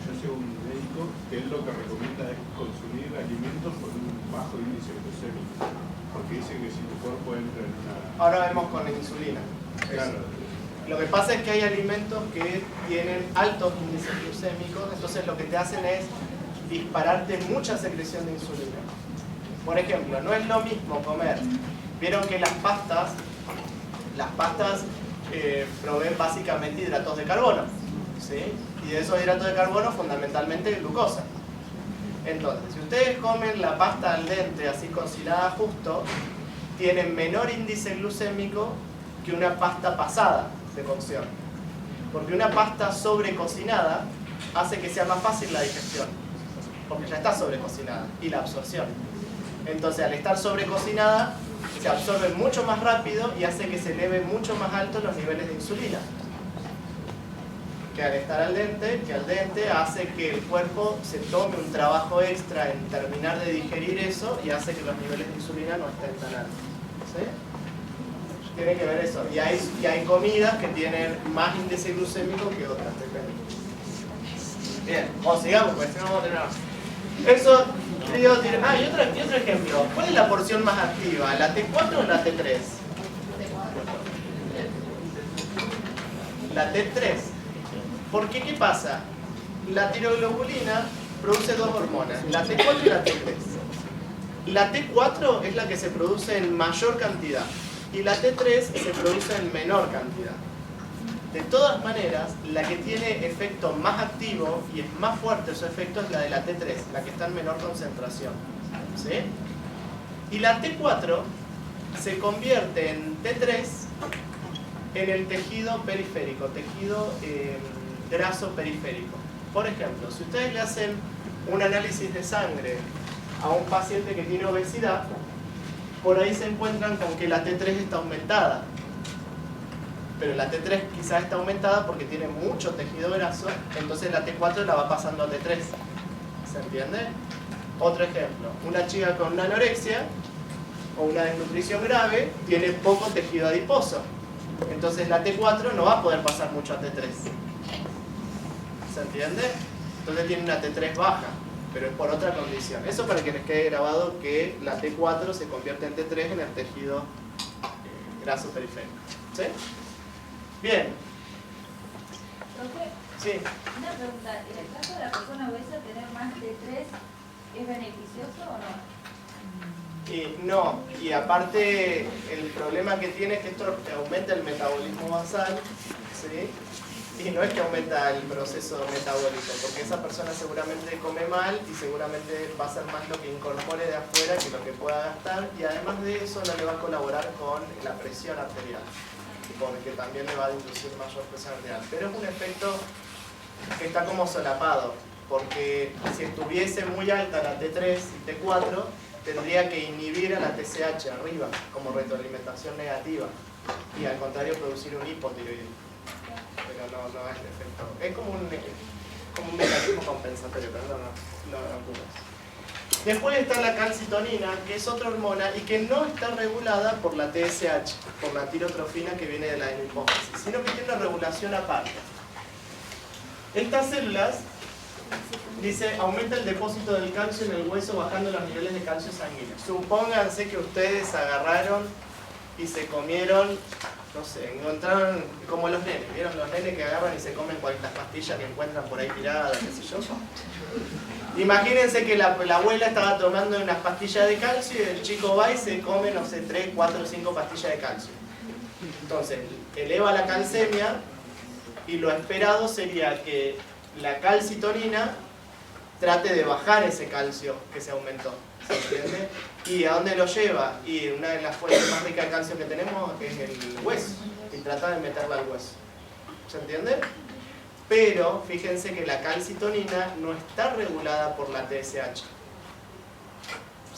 yo soy un médico, que él lo que recomienda es consumir alimentos con un bajo índice glucémico? Porque dice que si tu cuerpo entra en una... Ahora vemos con la insulina. Claro, Lo que pasa es que hay alimentos que tienen altos índices glucémicos, entonces lo que te hacen es dispararte mucha secreción de insulina. Por ejemplo, no es lo mismo comer. Vieron que las pastas proveen básicamente hidratos de carbono, ¿sí? Y de esos hidratos de carbono fundamentalmente glucosa. Entonces, si ustedes comen la pasta al dente, así cocinada justo, tienen menor índice glucémico que una pasta pasada de cocción. Porque una pasta sobrecocinada hace que sea más fácil la digestión, porque ya está sobrecocinada, y la absorción. Entonces, al estar sobrecocinada, se absorbe mucho más rápido y hace que se eleven mucho más altos los niveles de insulina. Que al estar al dente hace que el cuerpo se tome un trabajo extra en terminar de digerir eso y hace que los niveles de insulina no estén tan altos. ¿Sí? Tiene que ver eso. Y hay comidas que tienen más índice glucémico que otras, depende. Bien, o sigamos, pues si no vamos a terminar. Eso, y otro ejemplo. ¿Cuál es la porción más activa? ¿La T4 o la T3? La T3. ¿Por qué? ¿Qué pasa? La tiroglobulina produce dos hormonas, la T4 y la T3. La T4 es la que se produce en mayor cantidad y la T3 se produce en menor cantidad. De todas maneras, la que tiene efecto más activo y es más fuerte su efecto es la de la T3, la que está en menor concentración. ¿Sí? Y la T4 se convierte en T3 en el tejido periférico, tejido graso periférico. Por ejemplo, si ustedes le hacen un análisis de sangre a un paciente que tiene obesidad, por ahí se encuentran con que la T3 está aumentada. Pero la T3 quizás está aumentada porque tiene mucho tejido graso, entonces la T4 la va pasando a T3. ¿Se entiende? Otro ejemplo, una chica con una anorexia o una desnutrición grave tiene poco tejido adiposo. Entonces la T4 no va a poder pasar mucho a T3. ¿Se entiende? Entonces tiene una T3 baja, pero es por otra condición. Eso para que les quede grabado que la T4 se convierte en T3 en el tejido graso periférico. ¿Sí? Bien. Profe, Sí. una pregunta. ¿En el caso de la persona obesa tener más de 3 es beneficioso o no? Y no, y aparte el problema que tiene es que esto aumenta el metabolismo basal, ¿sí? Y no es que aumenta el proceso metabólico, porque esa persona seguramente come mal y seguramente va a ser más lo que incorpore de afuera que lo que pueda gastar, y además de eso no le va a colaborar con la presión arterial, porque también le va a inducir mayor presión arterial. Pero es un efecto que está como solapado, porque si estuviese muy alta la T3 y T4, tendría que inhibir a la TSH arriba como retroalimentación negativa y al contrario producir un hipotiroidismo. Pero no es el efecto. Es como un mecanismo compensatorio, pero no ocurre. Después está la calcitonina, que es otra hormona y que no está regulada por la TSH, por la tirotrofina que viene de la hipófisis, sino que tiene una regulación aparte. Estas células, dice, aumenta el depósito del calcio en el hueso bajando los niveles de calcio sanguíneo. Supónganse que ustedes agarraron y se comieron, no sé, encontraron como los nenes, ¿vieron los nenes que agarran y se comen las pastillas que encuentran por ahí tiradas, qué sé yo? Imagínense que la abuela estaba tomando unas pastillas de calcio y el chico va y se come, no sé, 3, 4, 5 pastillas de calcio. Entonces, eleva la calcemia y lo esperado sería que la calcitonina trate de bajar ese calcio que se aumentó. ¿Se entiende? ¿Y a dónde lo lleva? Y una de las fuentes más ricas de calcio que tenemos es el hueso. Y trata de meterla al hueso. ¿Se entiende? Pero fíjense que la calcitonina no está regulada por la TSH.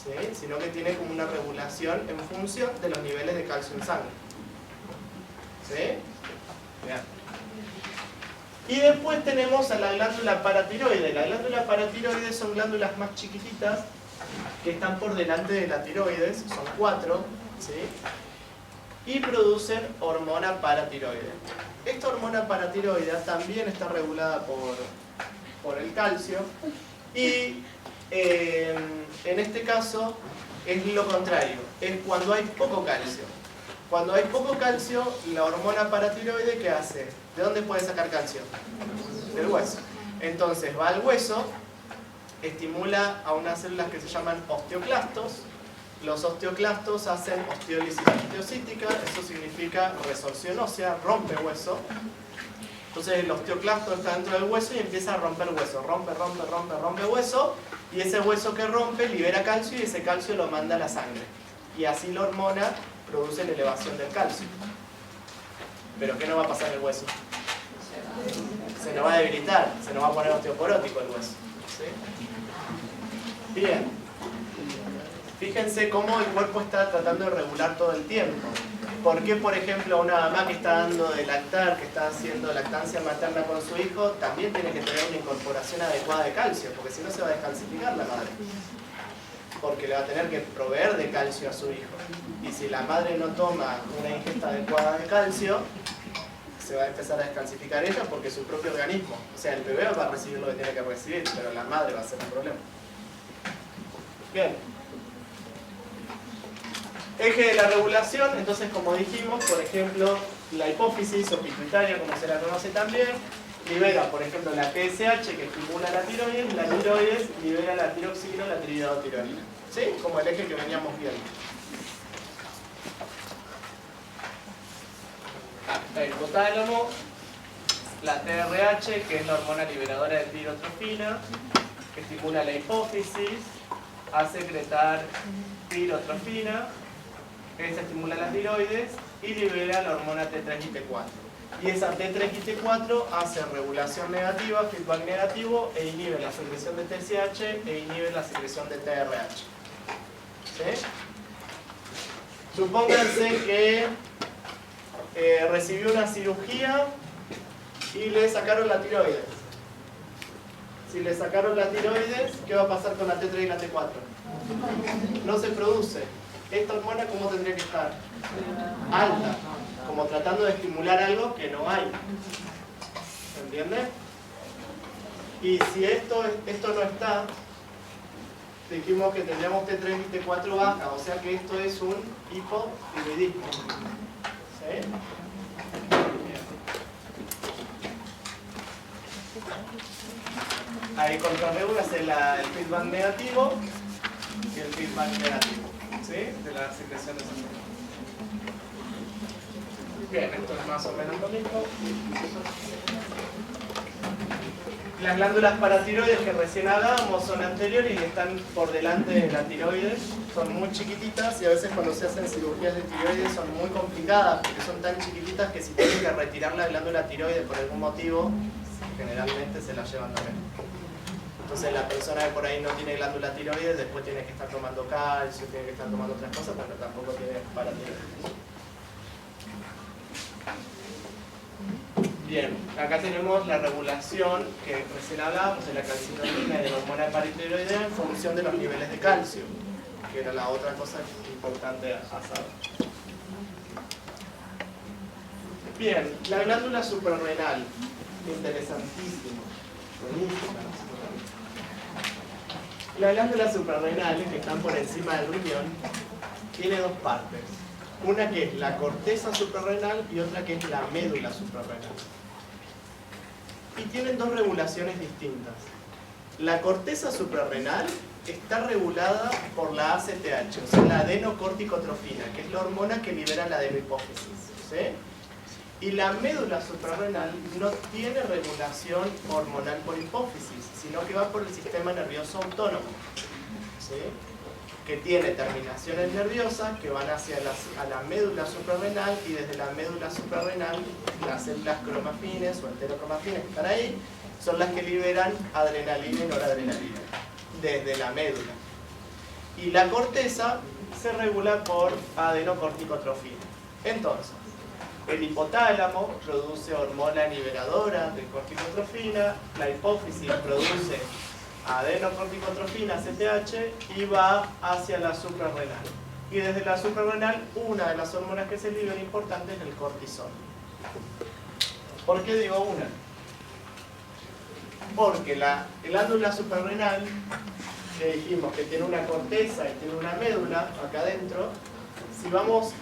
¿Sí? Sino que tiene como una regulación en función de los niveles de calcio en sangre. ¿Sí? Bien. Y después tenemos a la glándula paratiroide. La glándula paratiroide son glándulas más chiquititas que están por delante de la tiroides, son 4, ¿sí? Y producen hormona paratiroide. Esta hormona paratiroidea también está regulada por el calcio y en este caso es lo contrario, es cuando hay poco calcio. Cuando hay poco calcio, la hormona paratiroide, ¿qué hace? ¿De dónde puede sacar calcio? Del hueso. Entonces va al hueso, estimula a unas células que se llaman osteoclastos. Los osteoclastos hacen osteólisis osteocítica, eso significa resorción ósea, rompe hueso. Entonces el osteoclasto está dentro del hueso y empieza a romper hueso, rompe hueso, y ese hueso que rompe libera calcio y ese calcio lo manda a la sangre. Y así la hormona produce la elevación del calcio. ¿Pero qué no va a pasar en el hueso? Se nos va a debilitar, se nos va a poner osteoporótico el hueso. ¿Sí? Bien. Fíjense cómo el cuerpo está tratando de regular todo el tiempo. ¿Por qué, por ejemplo, una mamá que está dando de lactar, que está haciendo lactancia materna con su hijo, también tiene que tener una incorporación adecuada de calcio? Porque si no se va a descalcificar la madre. Porque le va a tener que proveer de calcio a su hijo. Y si la madre no toma una ingesta adecuada de calcio, se va a empezar a descalcificar ella porque es su propio organismo. O sea, el bebé va a recibir lo que tiene que recibir, pero la madre va a ser un problema. Bien. Eje de la regulación, entonces como dijimos, por ejemplo, la hipófisis o pituitaria, como se la conoce también, libera, por ejemplo, la TSH que estimula la tiroides libera la tiroxina, la triiodotiraína. ¿Sí? Como el eje que veníamos viendo. El hipotálamo, la TRH, que es la hormona liberadora de tirotrofina, que estimula la hipófisis, hace secretar tirotrofina, esta estimula las tiroides y libera la hormona T3 y T4. Y esa T3 y T4 hace regulación negativa, feedback negativo, e inhibe la secreción de TSH e inhibe la secreción de TRH. ¿Sí? Supónganse que recibió una cirugía y le sacaron la tiroides. Si le sacaron la tiroides, ¿qué va a pasar con la T3 y la T4? No se produce. Esta hormona, ¿cómo tendría que estar? Alta, como tratando de estimular algo que no hay. ¿Se entiende? Y si esto no está, dijimos que tendríamos T3 y T4 baja, o sea que esto es un hipotiroidismo. ¿Sí? Ahí contrarregulas el feedback negativo y el feedback negativo, ¿sí? De la secreción de sangre. Bien, esto es más o menos lo mismo. Las glándulas paratiroides que recién hablábamos son anteriores y están por delante de la tiroides. Son muy chiquititas y a veces cuando se hacen cirugías de tiroides son muy complicadas porque son tan chiquititas que si tienen que retirar la glándula tiroides por algún motivo, generalmente se la llevan también. Entonces la persona que por ahí no tiene glándula tiroides después tiene que estar tomando calcio, tiene que estar tomando otras cosas, pero tampoco tiene paratiroides. Bien, acá tenemos la regulación que recién hablábamos de la calcitonina y de la hormona paratiroidea en función de los niveles de calcio, que era la otra cosa importante a saber. Bien, la glándula suprarrenal, interesantísimo, buenísima. La glándula suprarrenal, que están por encima del riñón, tiene dos partes. Una que es la corteza suprarrenal y otra que es la médula suprarrenal. Y tienen dos regulaciones distintas. La corteza suprarrenal está regulada por la ACTH, o sea, la adenocorticotrofina, que es la hormona que libera la adenohipófisis. ¿Sí? Y la médula suprarrenal no tiene regulación hormonal por hipófisis, sino que va por el sistema nervioso autónomo. ¿Sí? Que tiene terminaciones nerviosas que van hacia a la médula suprarrenal y desde la médula suprarrenal las células cromafines o enterocromafines que están ahí son las que liberan adrenalina y noradrenalina desde la médula. Y la corteza se regula por adenocorticotrofina. Entonces, el hipotálamo produce hormona liberadora de corticotrofina, la hipófisis produce adenocorticotrofina, ACTH, y va hacia la suprarrenal. Y desde la suprarrenal, una de las hormonas que se libera importante es el cortisol. ¿Por qué digo una? Porque la glándula suprarrenal, que dijimos que tiene una corteza y tiene una médula acá adentro, si vamos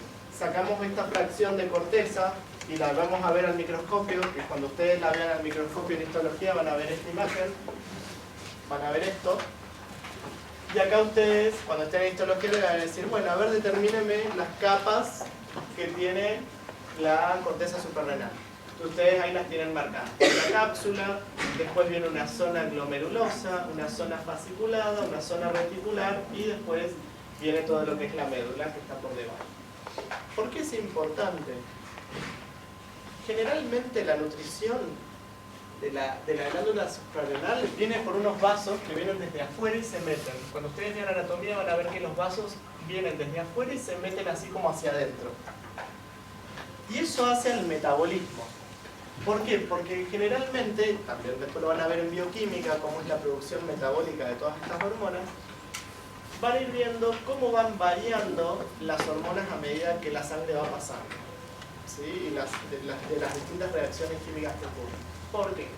sacamos esta fracción de corteza y la vamos a ver al microscopio, que cuando ustedes la vean al microscopio en histología van a ver esta imagen, van a ver esto. Y acá ustedes, cuando estén en histología, le van a decir, bueno, a ver, determínenme las capas que tiene la corteza suprarrenal. Ustedes ahí las tienen marcadas. La cápsula, después viene una zona glomerulosa, una zona fasciculada, una zona reticular y después viene todo lo que es la médula que está por debajo. ¿Por qué es importante? Generalmente la nutrición de la glándula suprarrenal viene por unos vasos que vienen desde afuera y se meten. Cuando ustedes vean anatomía van a ver que los vasos vienen desde afuera y se meten así como hacia adentro. Y eso hace al metabolismo. ¿Por qué? Porque generalmente, también después lo van a ver en bioquímica, cómo es la producción metabólica de todas estas hormonas, van a ir viendo cómo van variando las hormonas a medida que la sangre va pasando, ¿sí? Y de las distintas reacciones químicas que ocurren. ¿Por qué?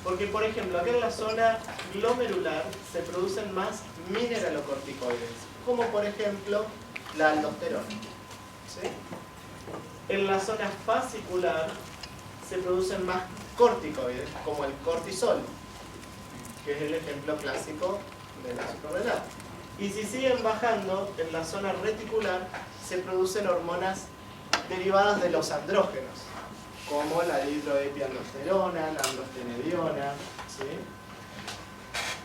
Porque, por ejemplo, acá en la zona glomerular se producen más mineralocorticoides, como por ejemplo la aldosterona, ¿sí? En la zona fascicular se producen más corticoides, como el cortisol, que es el ejemplo clásico de la suprarrenal. Y si siguen bajando, en la zona reticular se producen hormonas derivadas de los andrógenos, como la dihidroepialdosterona, la androstenediona, ¿sí?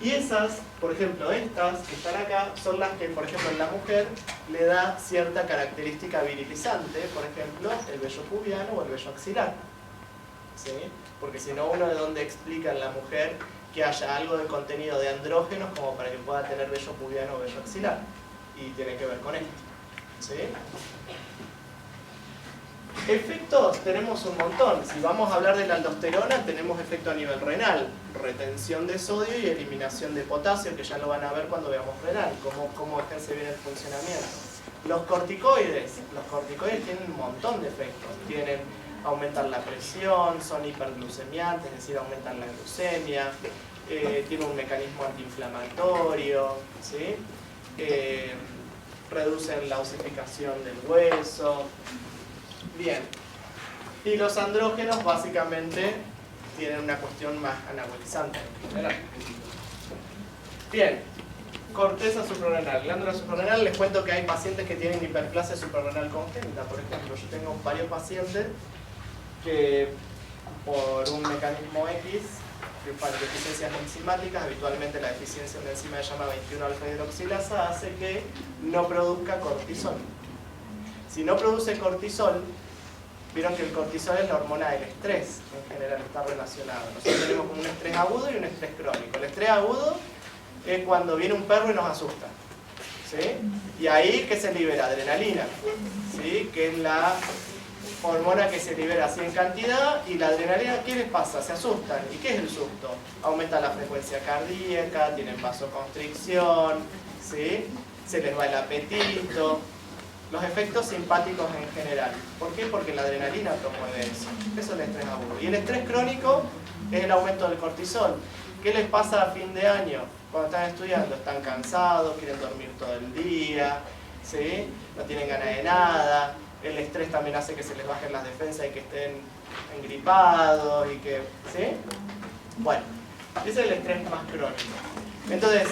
Y esas, por ejemplo, estas que están acá, son las que, por ejemplo, en la mujer le da cierta característica virilizante, por ejemplo, el vello pubiano o el vello axilar, ¿sí? Porque si no, uno de dónde explica en la mujer que haya algo de contenido de andrógenos como para que pueda tener vello pubiano o vello axilar, y tiene que ver con esto, ¿sí? Efectos tenemos un montón. Si vamos a hablar de la aldosterona, tenemos efecto a nivel renal, retención de sodio y eliminación de potasio, que ya lo van a ver cuando veamos renal, cómo ejerce bien el funcionamiento. Los corticoides tienen un montón de efectos. Aumentan la presión, son hiperglucemiantes, es decir, aumentan la glucemia, tienen un mecanismo antiinflamatorio, ¿sí? Reducen la osificación del hueso. Bien, y los andrógenos básicamente tienen una cuestión más anabolizante en general. Bien, corteza suprarrenal, glándula suprarrenal. Les cuento que hay pacientes que tienen hiperplasia suprarrenal congénita. Por ejemplo, yo tengo varios pacientes que por un mecanismo X, que para deficiencias enzimáticas, habitualmente la deficiencia de una enzima que se llama 21-alfa-hidroxilasa hace que no produzca cortisol. Si no produce cortisol, vieron que el cortisol es la hormona del estrés, en general está relacionado. Nosotros tenemos un estrés agudo y un estrés crónico. El estrés agudo es cuando viene un perro y nos asusta, ¿sí? Y ahí que se libera adrenalina, ¿sí? Que es la hormona que se libera así en cantidad, y la adrenalina, ¿qué les pasa? Se asustan. ¿Y qué es el susto? Aumenta la frecuencia cardíaca, tienen vasoconstricción, ¿sí? Se les va el apetito. Los efectos simpáticos en general. ¿Por qué? Porque la adrenalina promueve eso. Eso es el estrés agudo. Y el estrés crónico es el aumento del cortisol. ¿Qué les pasa a fin de año? Cuando están estudiando, están cansados, quieren dormir todo el día, ¿sí? No tienen ganas de nada. El estrés también hace que se les bajen las defensas y que estén engripados y que, ¿sí? Bueno, ese es el estrés más crónico. Entonces,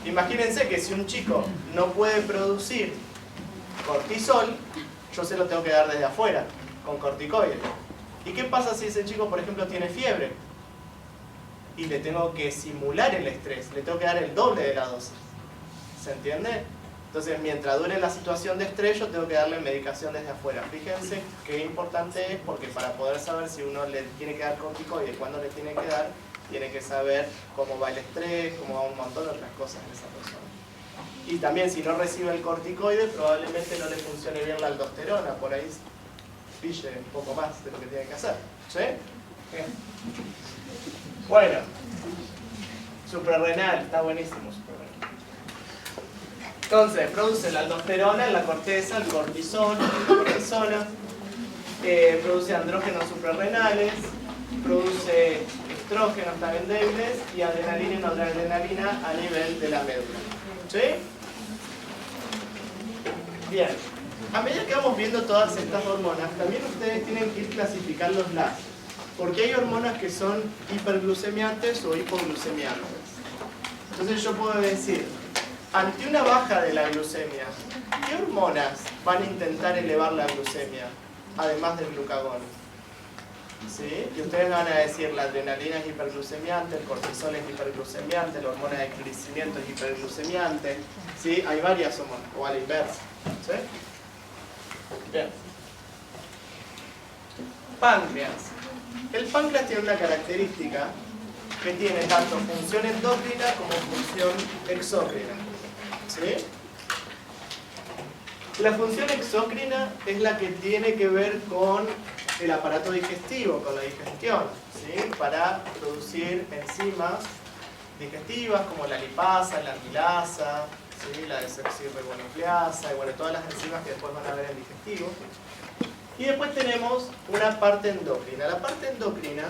imagínense que si un chico no puede producir cortisol, yo se lo tengo que dar desde afuera, con corticoides. ¿Y qué pasa si ese chico, por ejemplo, tiene fiebre? Y le tengo que simular el estrés, le tengo que dar el doble de la dosis. ¿Se entiende? Entonces, mientras dure la situación de estrés, yo tengo que darle medicación desde afuera. Fíjense qué importante es, porque para poder saber si uno le tiene que dar corticoides y cuándo le tiene que dar, tiene que saber cómo va el estrés, cómo va un montón de otras cosas en esa persona. Y también, si no recibe el corticoide, probablemente no le funcione bien la aldosterona, por ahí pille un poco más de lo que tiene que hacer. ¿Sí? Bien. Bueno, suprarrenal, está buenísimo suprarrenal. Entonces, produce la aldosterona en la corteza, el cortisol, la cortisona, produce andrógenos suprarrenales, produce estrógenos también débiles y adrenalina y noradrenalina a nivel de la médula. ¿Sí? Bien. A medida que vamos viendo todas estas hormonas, también ustedes tienen que ir clasificándolas, porque hay hormonas que son hiperglucemiantes o hipoglucemiantes. Entonces yo puedo decir, ante una baja de la glucemia, ¿qué hormonas van a intentar elevar la glucemia, además del glucagón? ¿Sí? Y ustedes van a decir, la adrenalina es hiperglucemiante, el cortisol es hiperglucemiante, la hormona de crecimiento es hiperglucemiante. ¿Sí? Hay varias hormonas, o a la inversa. ¿Sí? Bien. Páncreas. El páncreas tiene una característica que tiene tanto función endocrina como función exócrina. ¿Sí? La función exócrina es la que tiene que ver con el aparato digestivo, con la digestión, ¿sí? Para producir enzimas digestivas como la lipasa, la amilasa, ¿sí? La desoxirribonucleasa, y bueno, todas las enzimas que después van a ver en digestivo. Y después tenemos una parte endocrina. La parte endocrina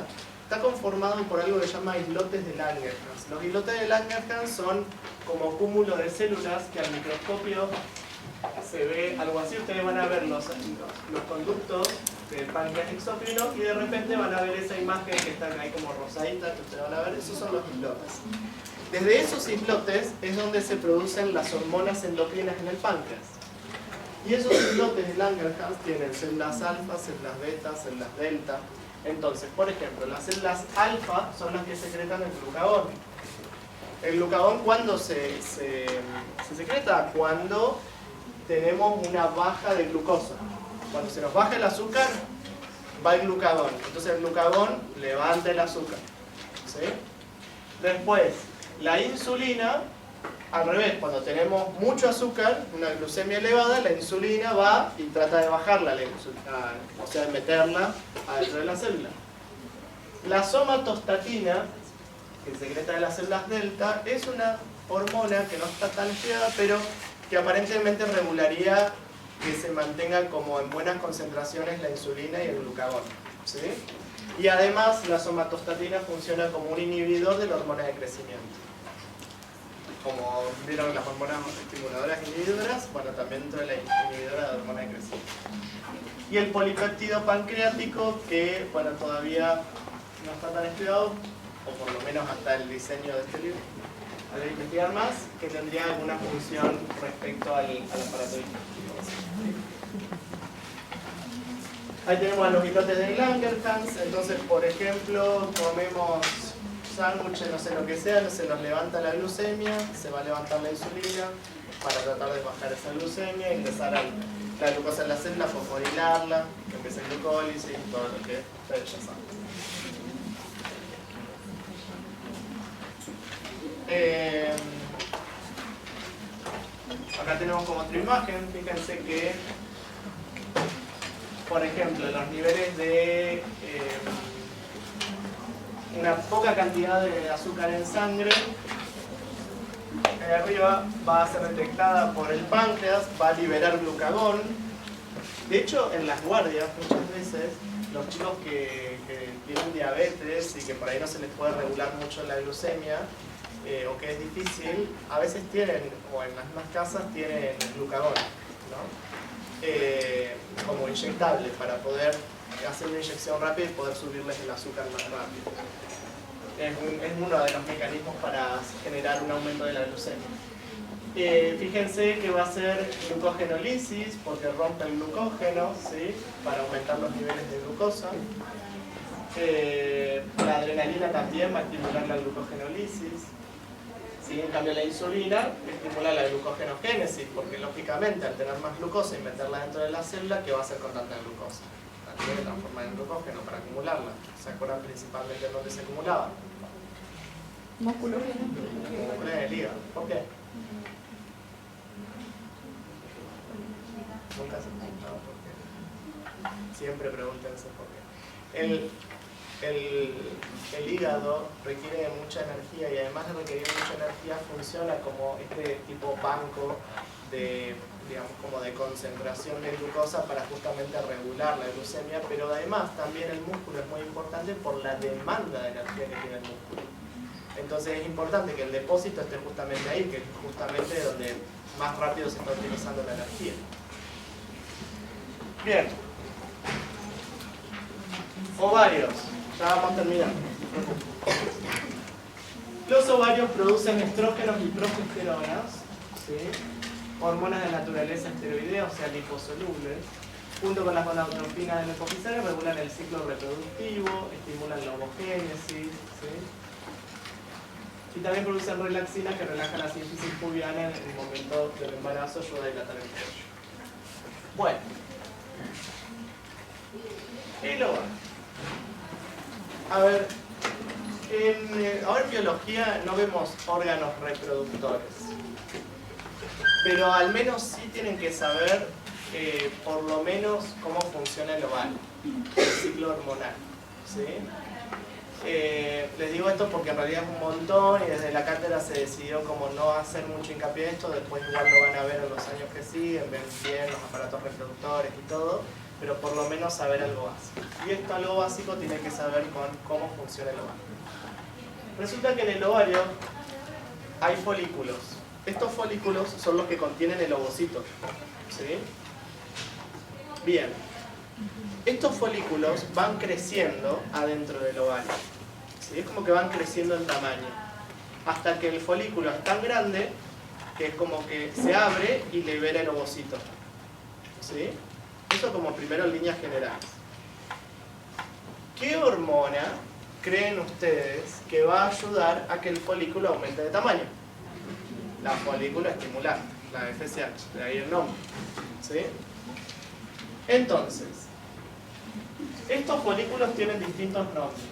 está conformado por algo que se llama islotes de Langerhans. Los islotes de Langerhans son como cúmulo de células que al microscopio se ve algo así. Ustedes van a ver los conductos del páncreas exócrino y de repente van a ver esa imagen que está ahí como rosadita, que ustedes van a ver, esos son los islotes. Desde esos islotes es donde se producen las hormonas endocrinas en el páncreas. Y esos islotes de Langerhans tienen células alfa, células beta, células delta. Entonces, por ejemplo, las células alfa son las que secretan el glucagón. El glucagón, ¿cuándo se secreta? Cuando tenemos una baja de glucosa. Cuando se nos baja el azúcar, va el glucagón. Entonces el glucagón levanta el azúcar. ¿Sí? Después, la insulina, al revés, cuando tenemos mucho azúcar, una glucemia elevada, la insulina va y trata de bajarla, o sea, de meterla adentro de la célula. La somatostatina, que secreta de las células delta, es una hormona que no está tan estudiada, pero que aparentemente regularía que se mantenga como en buenas concentraciones la insulina y el glucagón. ¿Sí? Y además la somatostatina funciona como un inhibidor de la hormona de crecimiento. Como vieron las hormonas estimuladoras inhibidoras, bueno, también dentro de la inhibidora de la hormona de crecimiento. Y el polipéptido pancreático, que bueno, todavía no está tan estudiado, o por lo menos hasta el diseño de este libro, al investigar más, que tendría alguna función respecto al aparato digestivo. Ahí tenemos a los islotes de Langerhans. Entonces, por ejemplo, comemos sándwiches, no sé lo que sea, se nos levanta la glucemia, se va a levantar la insulina para tratar de bajar esa glucemia, ingresar la glucosa en la célula, fosforilarla, que empiece la glucólisis, todo lo que ustedes ya saben. Acá tenemos como otra imagen, fíjense que, por ejemplo, los niveles de una poca cantidad de azúcar en sangre, arriba va a ser detectada por el páncreas, va a liberar glucagón. De hecho, en las guardias muchas veces los chicos que tienen diabetes y que por ahí no se les puede regular mucho la glucemia, o que es difícil, a veces tienen, o en las mismas casas tienen glucagón, ¿no? Como inyectable para poder hacer una inyección rápida y poder subirles el azúcar más rápido. Es uno de los mecanismos para generar un aumento de la glucemia. Fíjense que va a ser glucogenolisis porque rompe el glucógeno, ¿sí? Para aumentar los niveles de glucosa. La adrenalina también va a estimular la glucogenolisis. ¿Sí? En cambio la insulina estimula la glucogenogénesis porque lógicamente al tener más glucosa y meterla dentro de la célula, ¿qué va a hacer con tanta glucosa? La tiene que transformar en glucógeno para acumularla. ¿Se acuerdan principalmente de dónde se acumulaba? Músculo. Músculo en el hígado. ¿Por qué? Nunca se preguntaba por qué. Siempre pregúntense por qué. El hígado requiere mucha energía y además de requerir mucha energía funciona como este tipo banco de, digamos, como de concentración de glucosa para justamente regular la glucemia, pero además también el músculo es muy importante por la demanda de energía que tiene el músculo. Entonces es importante que el depósito esté justamente ahí, que es justamente donde más rápido se está utilizando la energía. Bien. Ovarios. Ya vamos terminando. Los ovarios producen estrógenos y progesteronas, ¿sí? Hormonas de naturaleza esteroidea, o sea, liposolubles. Junto con las gonadotropinas lipofuscinares regulan el ciclo reproductivo, estimulan la ovogénesis, ¿sí? Y también producen relaxina que relaja la síntesis pubiana en el momento del embarazo, ayuda a dilatar el cuello. Bueno, el ovario. A ver, ahora en biología no vemos órganos reproductores, pero al menos sí tienen que saber por lo menos cómo funciona el ovario, el ciclo hormonal, ¿sí? Les digo esto porque en realidad es un montón y desde la cátedra se decidió como no hacer mucho hincapié en esto, después igual lo van a ver en los años que siguen, ven bien los aparatos reproductores y todo, pero por lo menos saber algo básico. Y esto algo básico tiene que saber con cómo funciona el ovario. Resulta que en el ovario hay folículos. Estos folículos son los que contienen el ovocito, ¿sí? Bien. Estos folículos van creciendo adentro del ovario, ¿sí? Es como que van creciendo en tamaño, hasta que el folículo es tan grande que es como que se abre y libera el ovocito, ¿sí? Eso como primero en líneas generales. ¿Qué hormona creen ustedes que va a ayudar a que el folículo aumente de tamaño? La folícula estimulante, la FSH, de ahí el nombre, ¿sí? Entonces, estos folículos tienen distintos nombres.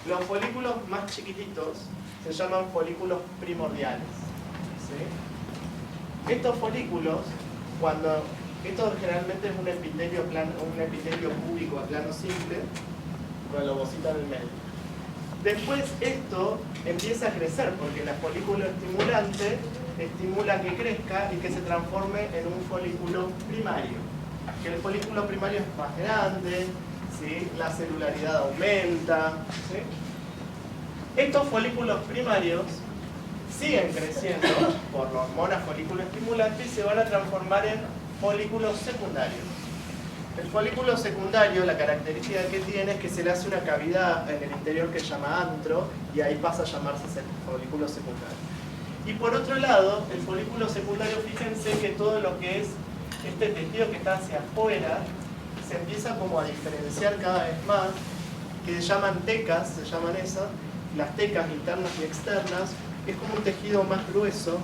Los folículos más chiquititos se llaman folículos primordiales, ¿sí? Estos folículos, esto generalmente es un epitelio púbico a plano simple, con el ovocito en el medio. Después esto empieza a crecer porque la folícula estimulante estimula que crezca y que se transforme en un folículo primario. Que el folículo primario es más grande, ¿sí? La celularidad aumenta, ¿sí? Estos folículos primarios siguen creciendo por la hormona folículo estimulante y se van a transformar en folículos secundarios. El folículo secundario, la característica que tiene es que se le hace una cavidad en el interior que se llama antro y ahí pasa a llamarse folículo secundario. Y por otro lado, el folículo secundario, fíjense que todo lo que es este tejido que está hacia afuera se empieza como a diferenciar cada vez más, que se llaman tecas, se llaman esas, las tecas internas y externas, es como un tejido más grueso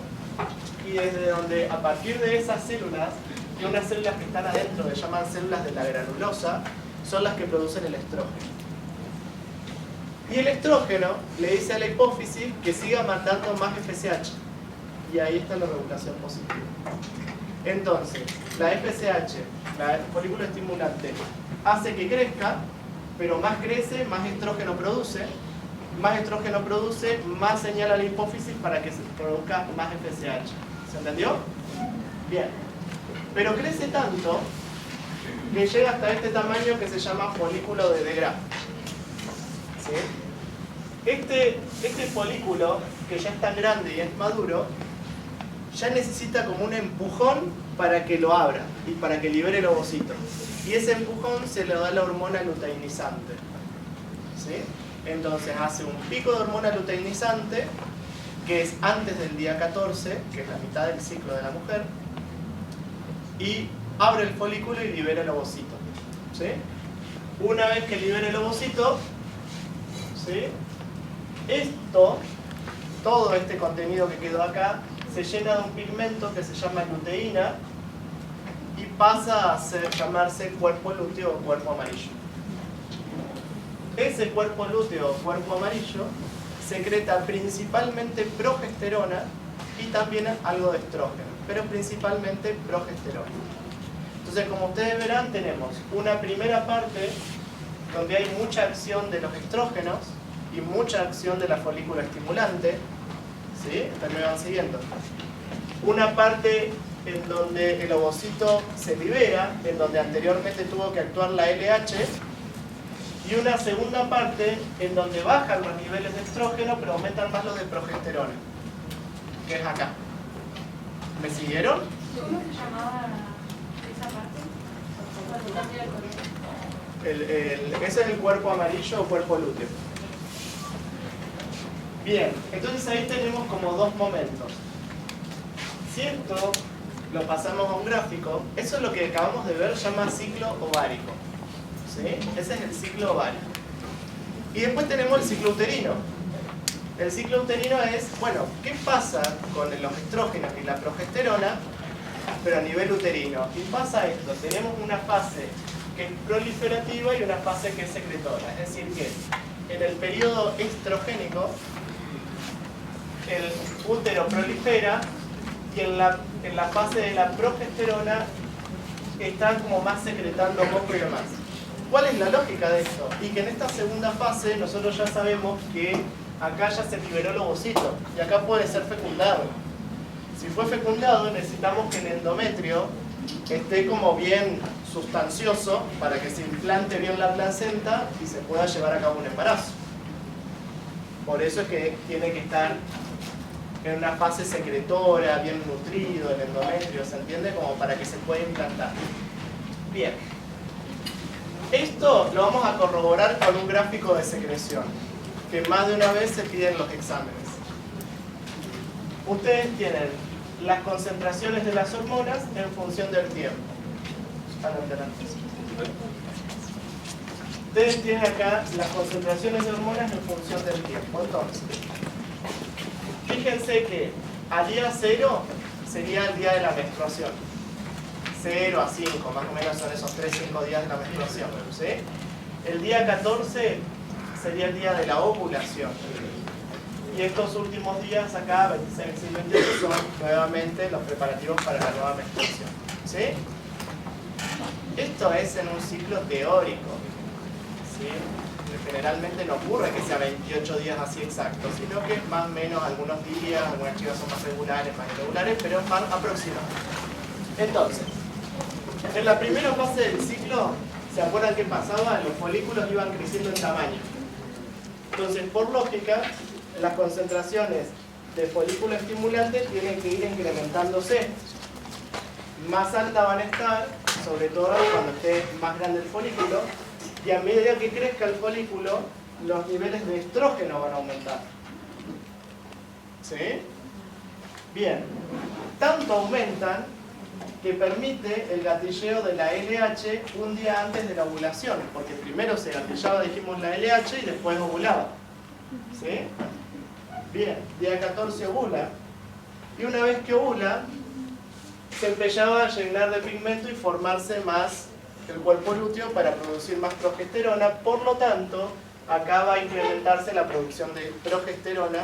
y desde donde a partir de esas células, y unas células que están adentro, que se llaman células de la granulosa, son las que producen el estrógeno. Y el estrógeno le dice a la hipófisis que siga mandando más FSH. Y ahí está la regulación positiva. Entonces, la FSH, la folículo estimulante, hace que crezca, pero más crece, más estrógeno produce. Más estrógeno produce, más señala a la hipófisis para que se produzca más FSH. ¿Se entendió? Bien. Pero crece tanto que llega hasta este tamaño que se llama folículo de Degraf. ¿Sí? Este folículo, que ya es tan grande y es maduro, ya necesita como un empujón para que lo abra y para que libere el ovocito. Y ese empujón se le da la hormona luteinizante, ¿sí? Entonces hace un pico de hormona luteinizante, que es antes del día 14, que es la mitad del ciclo de la mujer, y abre el folículo y libera el ovocito, ¿sí? Una vez que libera el ovocito, ¿sí? Todo este contenido que quedó acá, se llena de un pigmento que se llama luteína y pasa a llamarse cuerpo lúteo o cuerpo amarillo. Ese cuerpo lúteo o cuerpo amarillo secreta principalmente progesterona y también algo de estrógeno, pero principalmente progesterona. Entonces, como ustedes verán, tenemos una primera parte donde hay mucha acción de los estrógenos y mucha acción de la folícula estimulante, ¿sí? Me van siguiendo. Una parte en donde el ovocito se libera, en donde anteriormente tuvo que actuar la LH, y una segunda parte en donde bajan los niveles de estrógeno pero aumentan más los de progesterona, que es acá. ¿Me siguieron? ¿Cómo se llamaba esa parte? cambia el color. Ese es el cuerpo amarillo o cuerpo lúteo. Bien, entonces ahí tenemos como dos momentos. Si esto lo pasamos a un gráfico, eso es lo que acabamos de ver, llama ciclo ovárico. ¿Sí? Ese es el ciclo ovárico. Y después tenemos el ciclo uterino. El ciclo uterino es, bueno, ¿qué pasa con los estrógenos y la progesterona, pero a nivel uterino? Y pasa esto, tenemos una fase que es proliferativa y una fase que es secretora. Es decir, que en el periodo estrogénico, el útero prolifera y en la fase de la progesterona están como más secretando moco y demás. ¿Cuál es la lógica de esto? Y que en esta segunda fase nosotros ya sabemos que acá ya se liberó el ovocito y acá puede ser fecundado. Si fue fecundado necesitamos que el endometrio esté como bien sustancioso para que se implante bien la placenta y se pueda llevar a cabo un embarazo. Por eso es que tiene que estar en una fase secretora, bien nutrido el endometrio, ¿se entiende? Como para que se pueda implantar. Bien. Esto lo vamos a corroborar con un gráfico de secreción, que más de una vez se piden los exámenes. Ustedes tienen las concentraciones de las hormonas en función del tiempo. Ustedes tienen acá las concentraciones de hormonas en función del tiempo. Entonces, fíjense que a día 0 sería el día de la menstruación. 0 a 5, más o menos son esos 3-5 días de la menstruación. ¿Sí? El día 14 sería el día de la ovulación. Y estos últimos días acá, 26 y 28, son nuevamente los preparativos para la nueva menstruación. ¿Sí? Esto es en un ciclo teórico. ¿Sí? Generalmente no ocurre que sea 28 días así exactos, sino que más o menos algunos días, algunas chicas son más regulares, más irregulares, pero más aproximados. Entonces, en la primera fase del ciclo, ¿se acuerdan qué pasaba? Los folículos iban creciendo en tamaño. Entonces, por lógica, las concentraciones de folículo estimulante tienen que ir incrementándose. Más altas van a estar, sobre todo cuando esté más grande el folículo, y a medida que crezca el folículo, los niveles de estrógeno van a aumentar. ¿Sí? Bien. Tanto aumentan que permite el gatilleo de la LH un día antes de la ovulación, porque primero se gatillaba, dijimos, la LH y después ovulaba. ¿Sí? Bien, día 14 ovula, y una vez que ovula, se empezaba a llenar de pigmento y formarse más el cuerpo lúteo para producir más progesterona. Por lo tanto, acá va a incrementarse la producción de progesterona,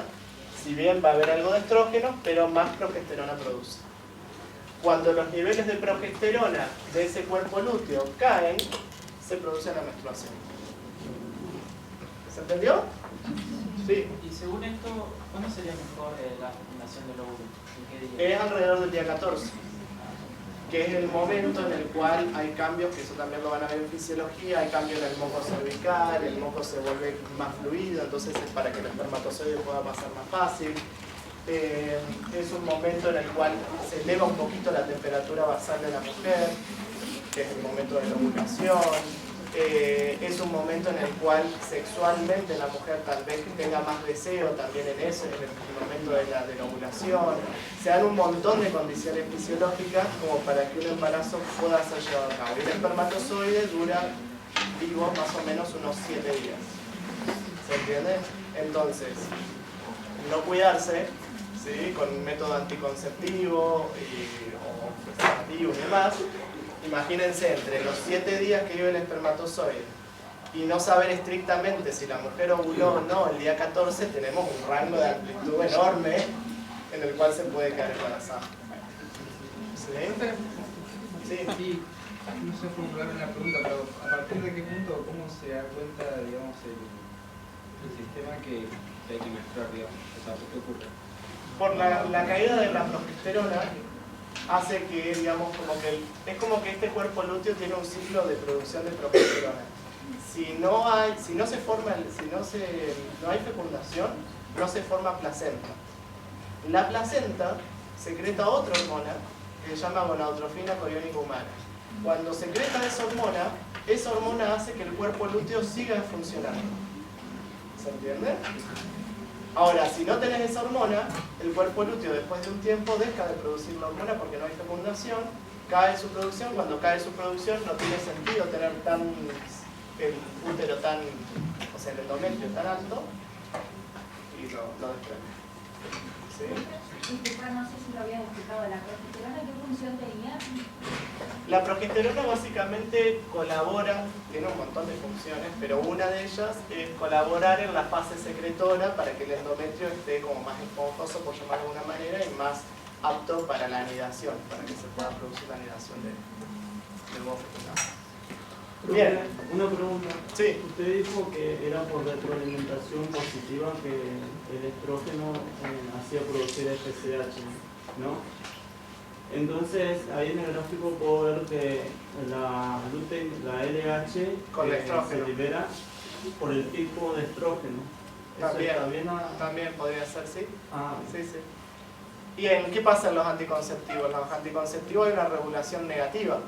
si bien va a haber algo de estrógeno, pero más progesterona produce. Cuando los niveles de progesterona de ese cuerpo lúteo caen, se produce la menstruación. ¿Se entendió? Sí. Y según esto, ¿cuándo sería mejor la fecundación del óvulo? ¿En qué día? Es alrededor del día 14, que es el momento en el cual hay cambios, que eso también lo van a ver en fisiología, hay cambios en el moco cervical, el moco se vuelve más fluido, entonces es para que el espermatozoide pueda pasar más fácil. Es un momento en el cual se eleva un poquito la temperatura basal de la mujer, que es el momento de la ovulación. Es un momento en el cual sexualmente la mujer tal vez tenga más deseo también en eso, en el momento de la ovulación. Se dan un montón de condiciones fisiológicas como para que un embarazo pueda ser llevado a cabo. Y el espermatozoide dura vivo más o menos unos 7 días. ¿Se entiende? Entonces, no cuidarse, ¿sí? Con un método anticonceptivo o preservativo y demás. Imagínense, entre los 7 días que vive el espermatozoide y no saber estrictamente si la mujer ovuló o no el día 14, tenemos un rango de amplitud enorme en el cual se puede quedar embarazada. ¿Sí? Sí. Y no sé formular una pregunta, pero ¿a partir de qué punto, cómo se da cuenta, digamos, el sistema que hay que menstruar, digamos? O sea, ¿qué ocurre? Por la caída de la progesterona hace que, digamos, es como que este cuerpo lúteo tiene un ciclo de producción de progesterona. Si no hay fecundación, no se forma placenta. La placenta secreta otra hormona que se llama gonadotrofina coriónica humana. Cuando secreta esa hormona hace que el cuerpo lúteo siga funcionando. ¿Se entiende? Ahora, si no tenés esa hormona, el cuerpo lúteo después de un tiempo deja de producir la hormona porque no hay fecundación, cae su producción. Cuando cae su producción no tiene sentido tener el útero tan, o sea, el endometrio tan alto, y lo desprende. ¿Sí? Disculpa, no sé si lo habías explicado. ¿La progesterona qué función tenía? La progesterona básicamente colabora, tiene un montón de funciones, pero una de ellas es colaborar en la fase secretora para que el endometrio esté como más esponjoso, por llamarlo de alguna manera, y más apto para la anidación, para que se pueda producir la anidación del huevo fecundado. Bien. Una pregunta. Sí. Usted dijo que era por retroalimentación positiva que el estrógeno hacía producir FSH, ¿no? Entonces, ahí en el gráfico puedo ver que la LH con el estrógeno se libera por el tipo de estrógeno. También podría ser, sí. Ah, Sí, sí. ¿Y en qué pasa en los anticonceptivos? En los anticonceptivos hay una regulación negativa.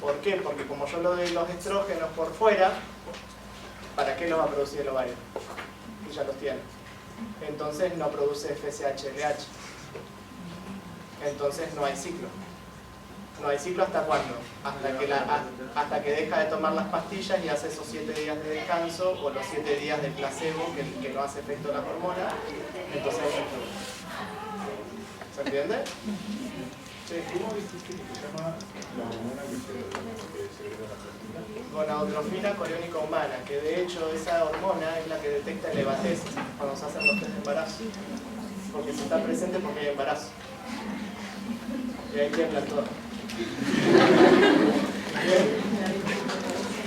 ¿Por qué? Porque como yo le doy los estrógenos por fuera, ¿para qué los va a producir el ovario? Y ya los tiene. Entonces no produce FSH-LH. Entonces no hay ciclo. ¿No hay ciclo hasta cuándo? Hasta que deja de tomar las pastillas y hace esos 7 días de descanso o los 7 días de placebo que no hace efecto la hormona. Entonces hay ciclo. ¿Se entiende? Sí. ¿Cómo dijiste que se llama la hormona que segrega la progesterona? Gonadotrofina coriónica humana, que de hecho esa hormona es la que detecta el EVATES cuando se hacen los test de embarazo. Porque se está presente porque hay embarazo. Y ahí tiemblan todo.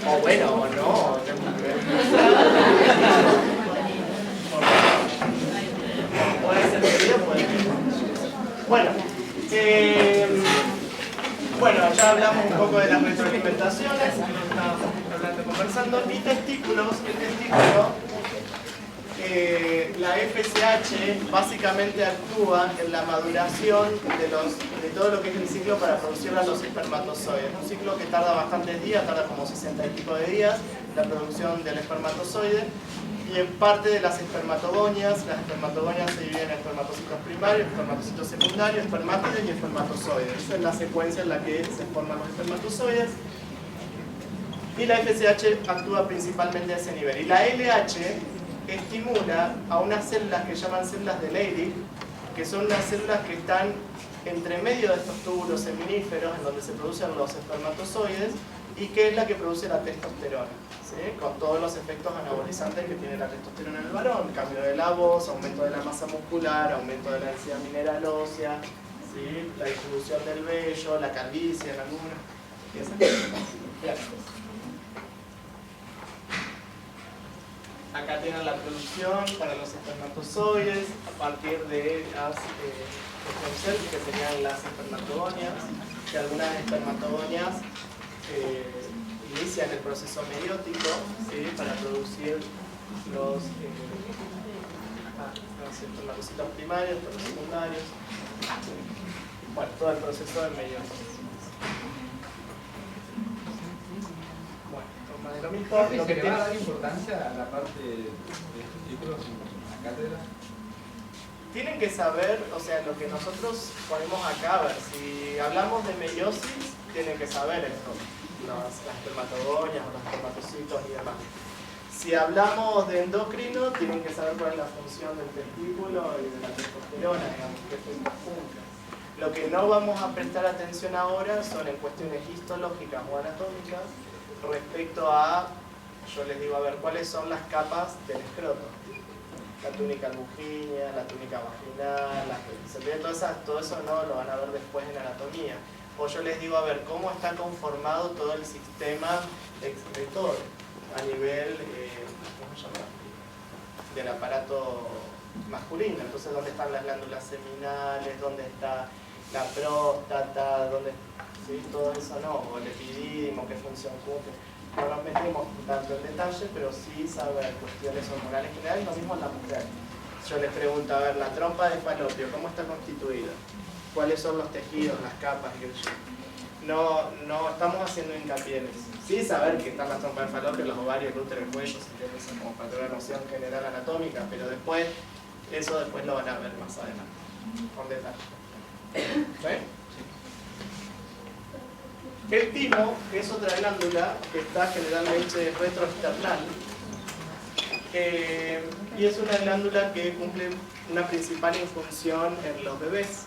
O bueno, o no. Puede ser serio, puede ser. Bueno, ya hablamos un poco de las retroalimentaciones, estábamos conversando. Y testículos, la FSH básicamente actúa en la maduración de todo lo que es el ciclo para producir a los espermatozoides. Es un ciclo que tarda bastantes días, tarda como 60 y pico de días la producción del espermatozoide. Y en parte de las espermatogonias, las espermatogonias se dividen en espermatocitos primarios, espermatocitos secundarios, espermátidos y espermatozoides. Esa es la secuencia en la que se forman los espermatozoides. Y la FSH actúa principalmente a ese nivel. Y la LH estimula a unas células que llaman células de Leydig, que son unas células que están entre medio de estos túbulos seminíferos en donde se producen los espermatozoides y que es la que produce la testosterona, ¿sí? Con todos los efectos anabolizantes que tiene la testosterona en el varón: cambio de la voz, aumento de la masa muscular, aumento de la densidad mineral ósea, ¿sí? La distribución del vello, la calvicie en algunos. Bien. Acá tienen la producción para los espermatozoides a partir de las que serían las espermatogonias, que algunas espermatogonias inician el proceso meiótico, ¿sí? Para producir los espermatocitos primarios, los secundarios, bueno, todo el proceso de meiosis. Bueno, lo mismo, ¿Se lo que le tiene... va a dar importancia a la parte de estos títulos en la cátedra? Tienen que saber, o sea, lo que nosotros ponemos acá, a ver, si hablamos de meiosis, tienen que saber esto, las espermatogonias, los espermatocitos y demás. Si hablamos de endocrino, tienen que saber cuál es la función del testículo y de la testosterona, digamos, que es conjunta. Lo que no vamos a prestar atención ahora son en cuestiones histológicas o anatómicas respecto a, yo les digo, a ver, cuáles son las capas del escroto. La túnica albuginea, la túnica vaginal, todo eso no lo van a ver después en anatomía. O yo les digo, a ver, cómo está conformado todo el sistema excretor a nivel, ¿cómo se llama? Del aparato masculino. Entonces, ¿dónde están las glándulas seminales? ¿Dónde está la próstata? ¿Dónde, sí? Todo eso no. O el epidídimo, qué función cumple. No nos metimos tanto en detalle, pero sí saber cuestiones hormonales generales, lo mismo en la mujer. Yo les pregunto, a ver, la trompa de falopio, ¿cómo está constituida? ¿Cuáles son los tejidos, las capas? no estamos haciendo hincapié en eso. Sí, saber que están las trompas de Falopio, los ovarios, el útero, el cuello, eso como para tener una noción general anatómica, pero después, eso después lo van a ver más adelante, con detalle. ¿Sí? El timo, que es otra glándula que está generalmente retroesternal, y es una glándula que cumple una principal función en los bebés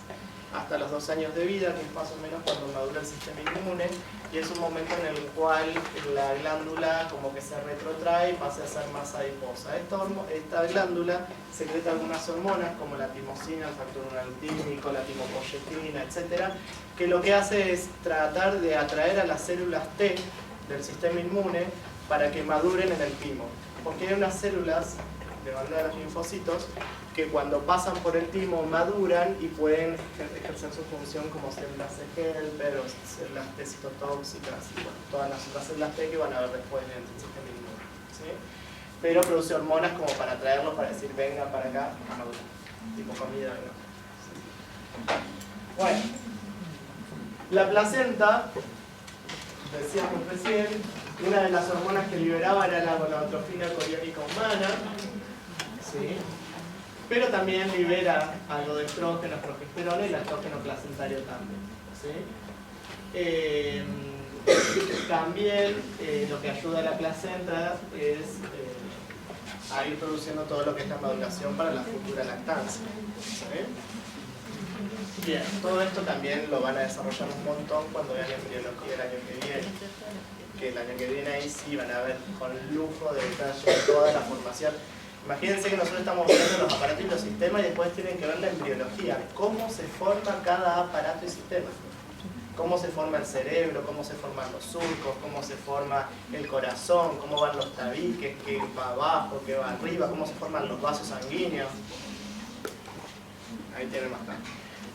hasta los 2 años de vida, que es más o menos cuando madura el sistema inmune, y es un momento en el cual la glándula como que se retrotrae y pasa a ser más adiposa. Esta glándula secreta algunas hormonas como la timosina, el factor uraltínico, la timopoyetina, etc., que lo que hace es tratar de atraer a las células T del sistema inmune para que maduren en el timo. Porque hay unas células de manera de los linfocitos que cuando pasan por el timo maduran y pueden ejercer su función como células de Helper o células T citotóxicas y bueno, todas las otras células T que van a ver después en el sistema inmune, ¿sí? Pero produce hormonas como para atraerlos, para decir vengan para acá a madurar, tipo comida, venga. Bueno, la placenta, decíamos recién, una de las hormonas que liberaba era la gonadotrofina coriónica humana, ¿sí? Pero también libera algo de estrógeno, progesterona y el estrógeno placentario también, ¿sí? También lo que ayuda a la placenta es a ir produciendo todo lo que es la maduración para la futura lactancia, ¿sí? Bien, todo esto también lo van a desarrollar un montón cuando vean embriología el año que viene. Que el año que viene ahí sí van a ver con lujo de detalle toda la formación. Imagínense que nosotros estamos viendo los aparatos y los sistemas y después tienen que ver la embriología, cómo se forma cada aparato y sistema. Cómo se forma el cerebro, cómo se forman los surcos, cómo se forma el corazón, cómo van los tabiques, qué va abajo, qué va arriba, cómo se forman los vasos sanguíneos. Ahí tienen bastante.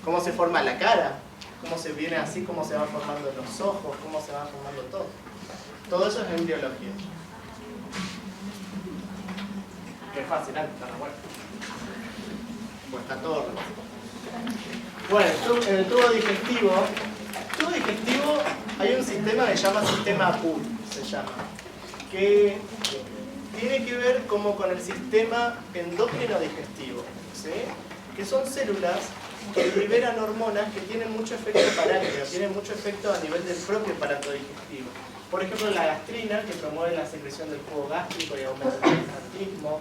Cómo se forma la cara, cómo se viene así, cómo se van formando los ojos, cómo se va formando todo. Todo eso es embriología. Qué fascinante, está bueno. Pues está todo relacionado. Bueno, en el tubo digestivo hay un sistema que se llama sistema APUR, que tiene que ver como con el sistema endocrino digestivo, ¿sí? Que son células que liberan hormonas que tienen mucho efecto parácrino, tienen mucho efecto a nivel del propio aparato digestivo. Por ejemplo, la gastrina, que promueve la secreción del jugo gástrico y aumenta el peristaltismo.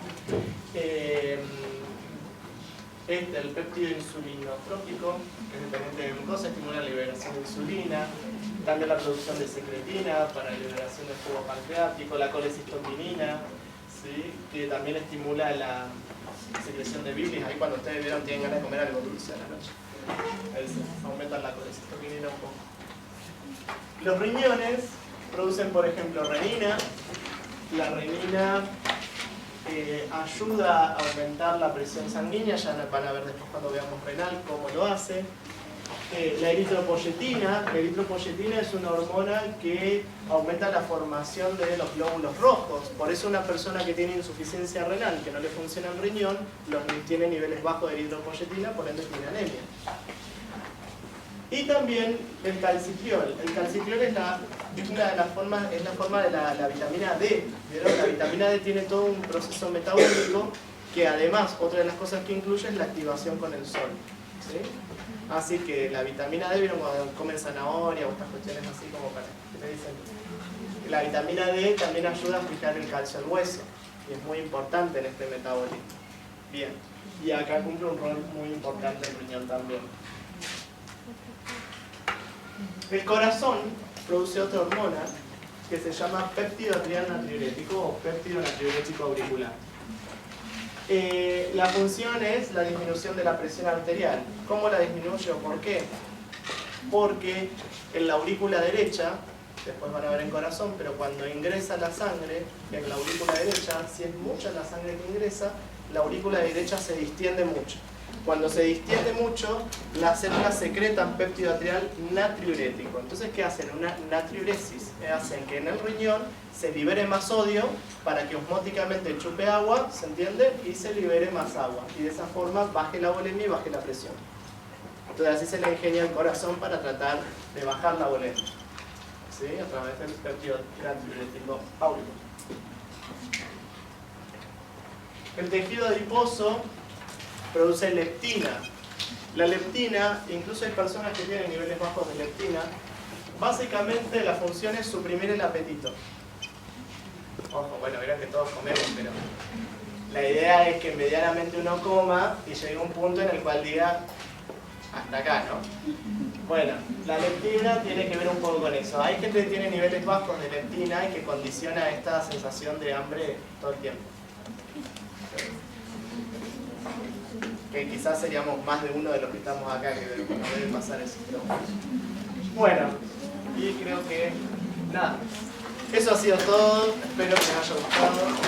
El péptido insulinotrópico, que es dependiente de glucosa, estimula la liberación de insulina. También la producción de secretina para la liberación del jugo pancreático. La colecistoquinina, ¿sí? Que también estimula la secreción de bilis. Ahí cuando ustedes vieron tienen ganas de comer algo dulce a la noche. Ahí se aumenta la colecistoquinina un poco. Los riñones producen, por ejemplo, renina. La renina ayuda a aumentar la presión sanguínea, ya van a ver después cuando veamos renal cómo lo hace. La eritropoyetina es una hormona que aumenta la formación de los glóbulos rojos. Por eso una persona que tiene insuficiencia renal, que no le funciona el riñón, tiene niveles bajos de eritropoyetina, por ende tiene anemia. Y también el calcitriol. El calcitriol es una de las formas, es la forma de la vitamina D. ¿Vieron? La vitamina D tiene todo un proceso metabólico que además, otra de las cosas que incluye es la activación con el sol, ¿sí? Así que la vitamina D, ¿vieron cuando comen zanahoria o estas cuestiones así como para que me dicen? La vitamina D también ayuda a fijar el calcio al hueso y es muy importante en este metabolismo. Bien, y acá cumple un rol muy importante el riñón también. El corazón produce otra hormona que se llama péptido adrenal natriurético o péptido natriurético auricular. La función es la disminución de la presión arterial. ¿Cómo la disminuye o por qué? Porque en la aurícula derecha, después van a ver en corazón, pero cuando ingresa la sangre en la aurícula derecha, si es mucha la sangre que ingresa, la aurícula derecha se distiende mucho. Cuando se distiende mucho, las células secretan péptido arterial natriurético. Entonces, ¿qué hacen? Una natriuresis. Hacen que en el riñón se libere más sodio para que osmóticamente chupe agua, ¿se entiende? Y se libere más agua. Y de esa forma baje la volemia y baje la presión. Entonces así se le ingenia el corazón para tratar de bajar la bolencia, ¿sí? A través del péptido transdiurético áurico. El tejido adiposo produce leptina. La leptina, incluso hay personas que tienen niveles bajos de leptina, básicamente la función es suprimir el apetito. Ojo, bueno, verán que todos comemos, pero la idea es que medianamente uno coma y llegue a un punto en el cual diga hasta acá, ¿no? Bueno, la leptina tiene que ver un poco con eso. Hay gente que tiene niveles bajos de leptina y que condiciona esta sensación de hambre todo el tiempo. Que quizás seríamos más de uno de los que estamos acá que no debe pasar eso. Bueno, y creo que nada. Eso ha sido todo. Espero que les haya gustado.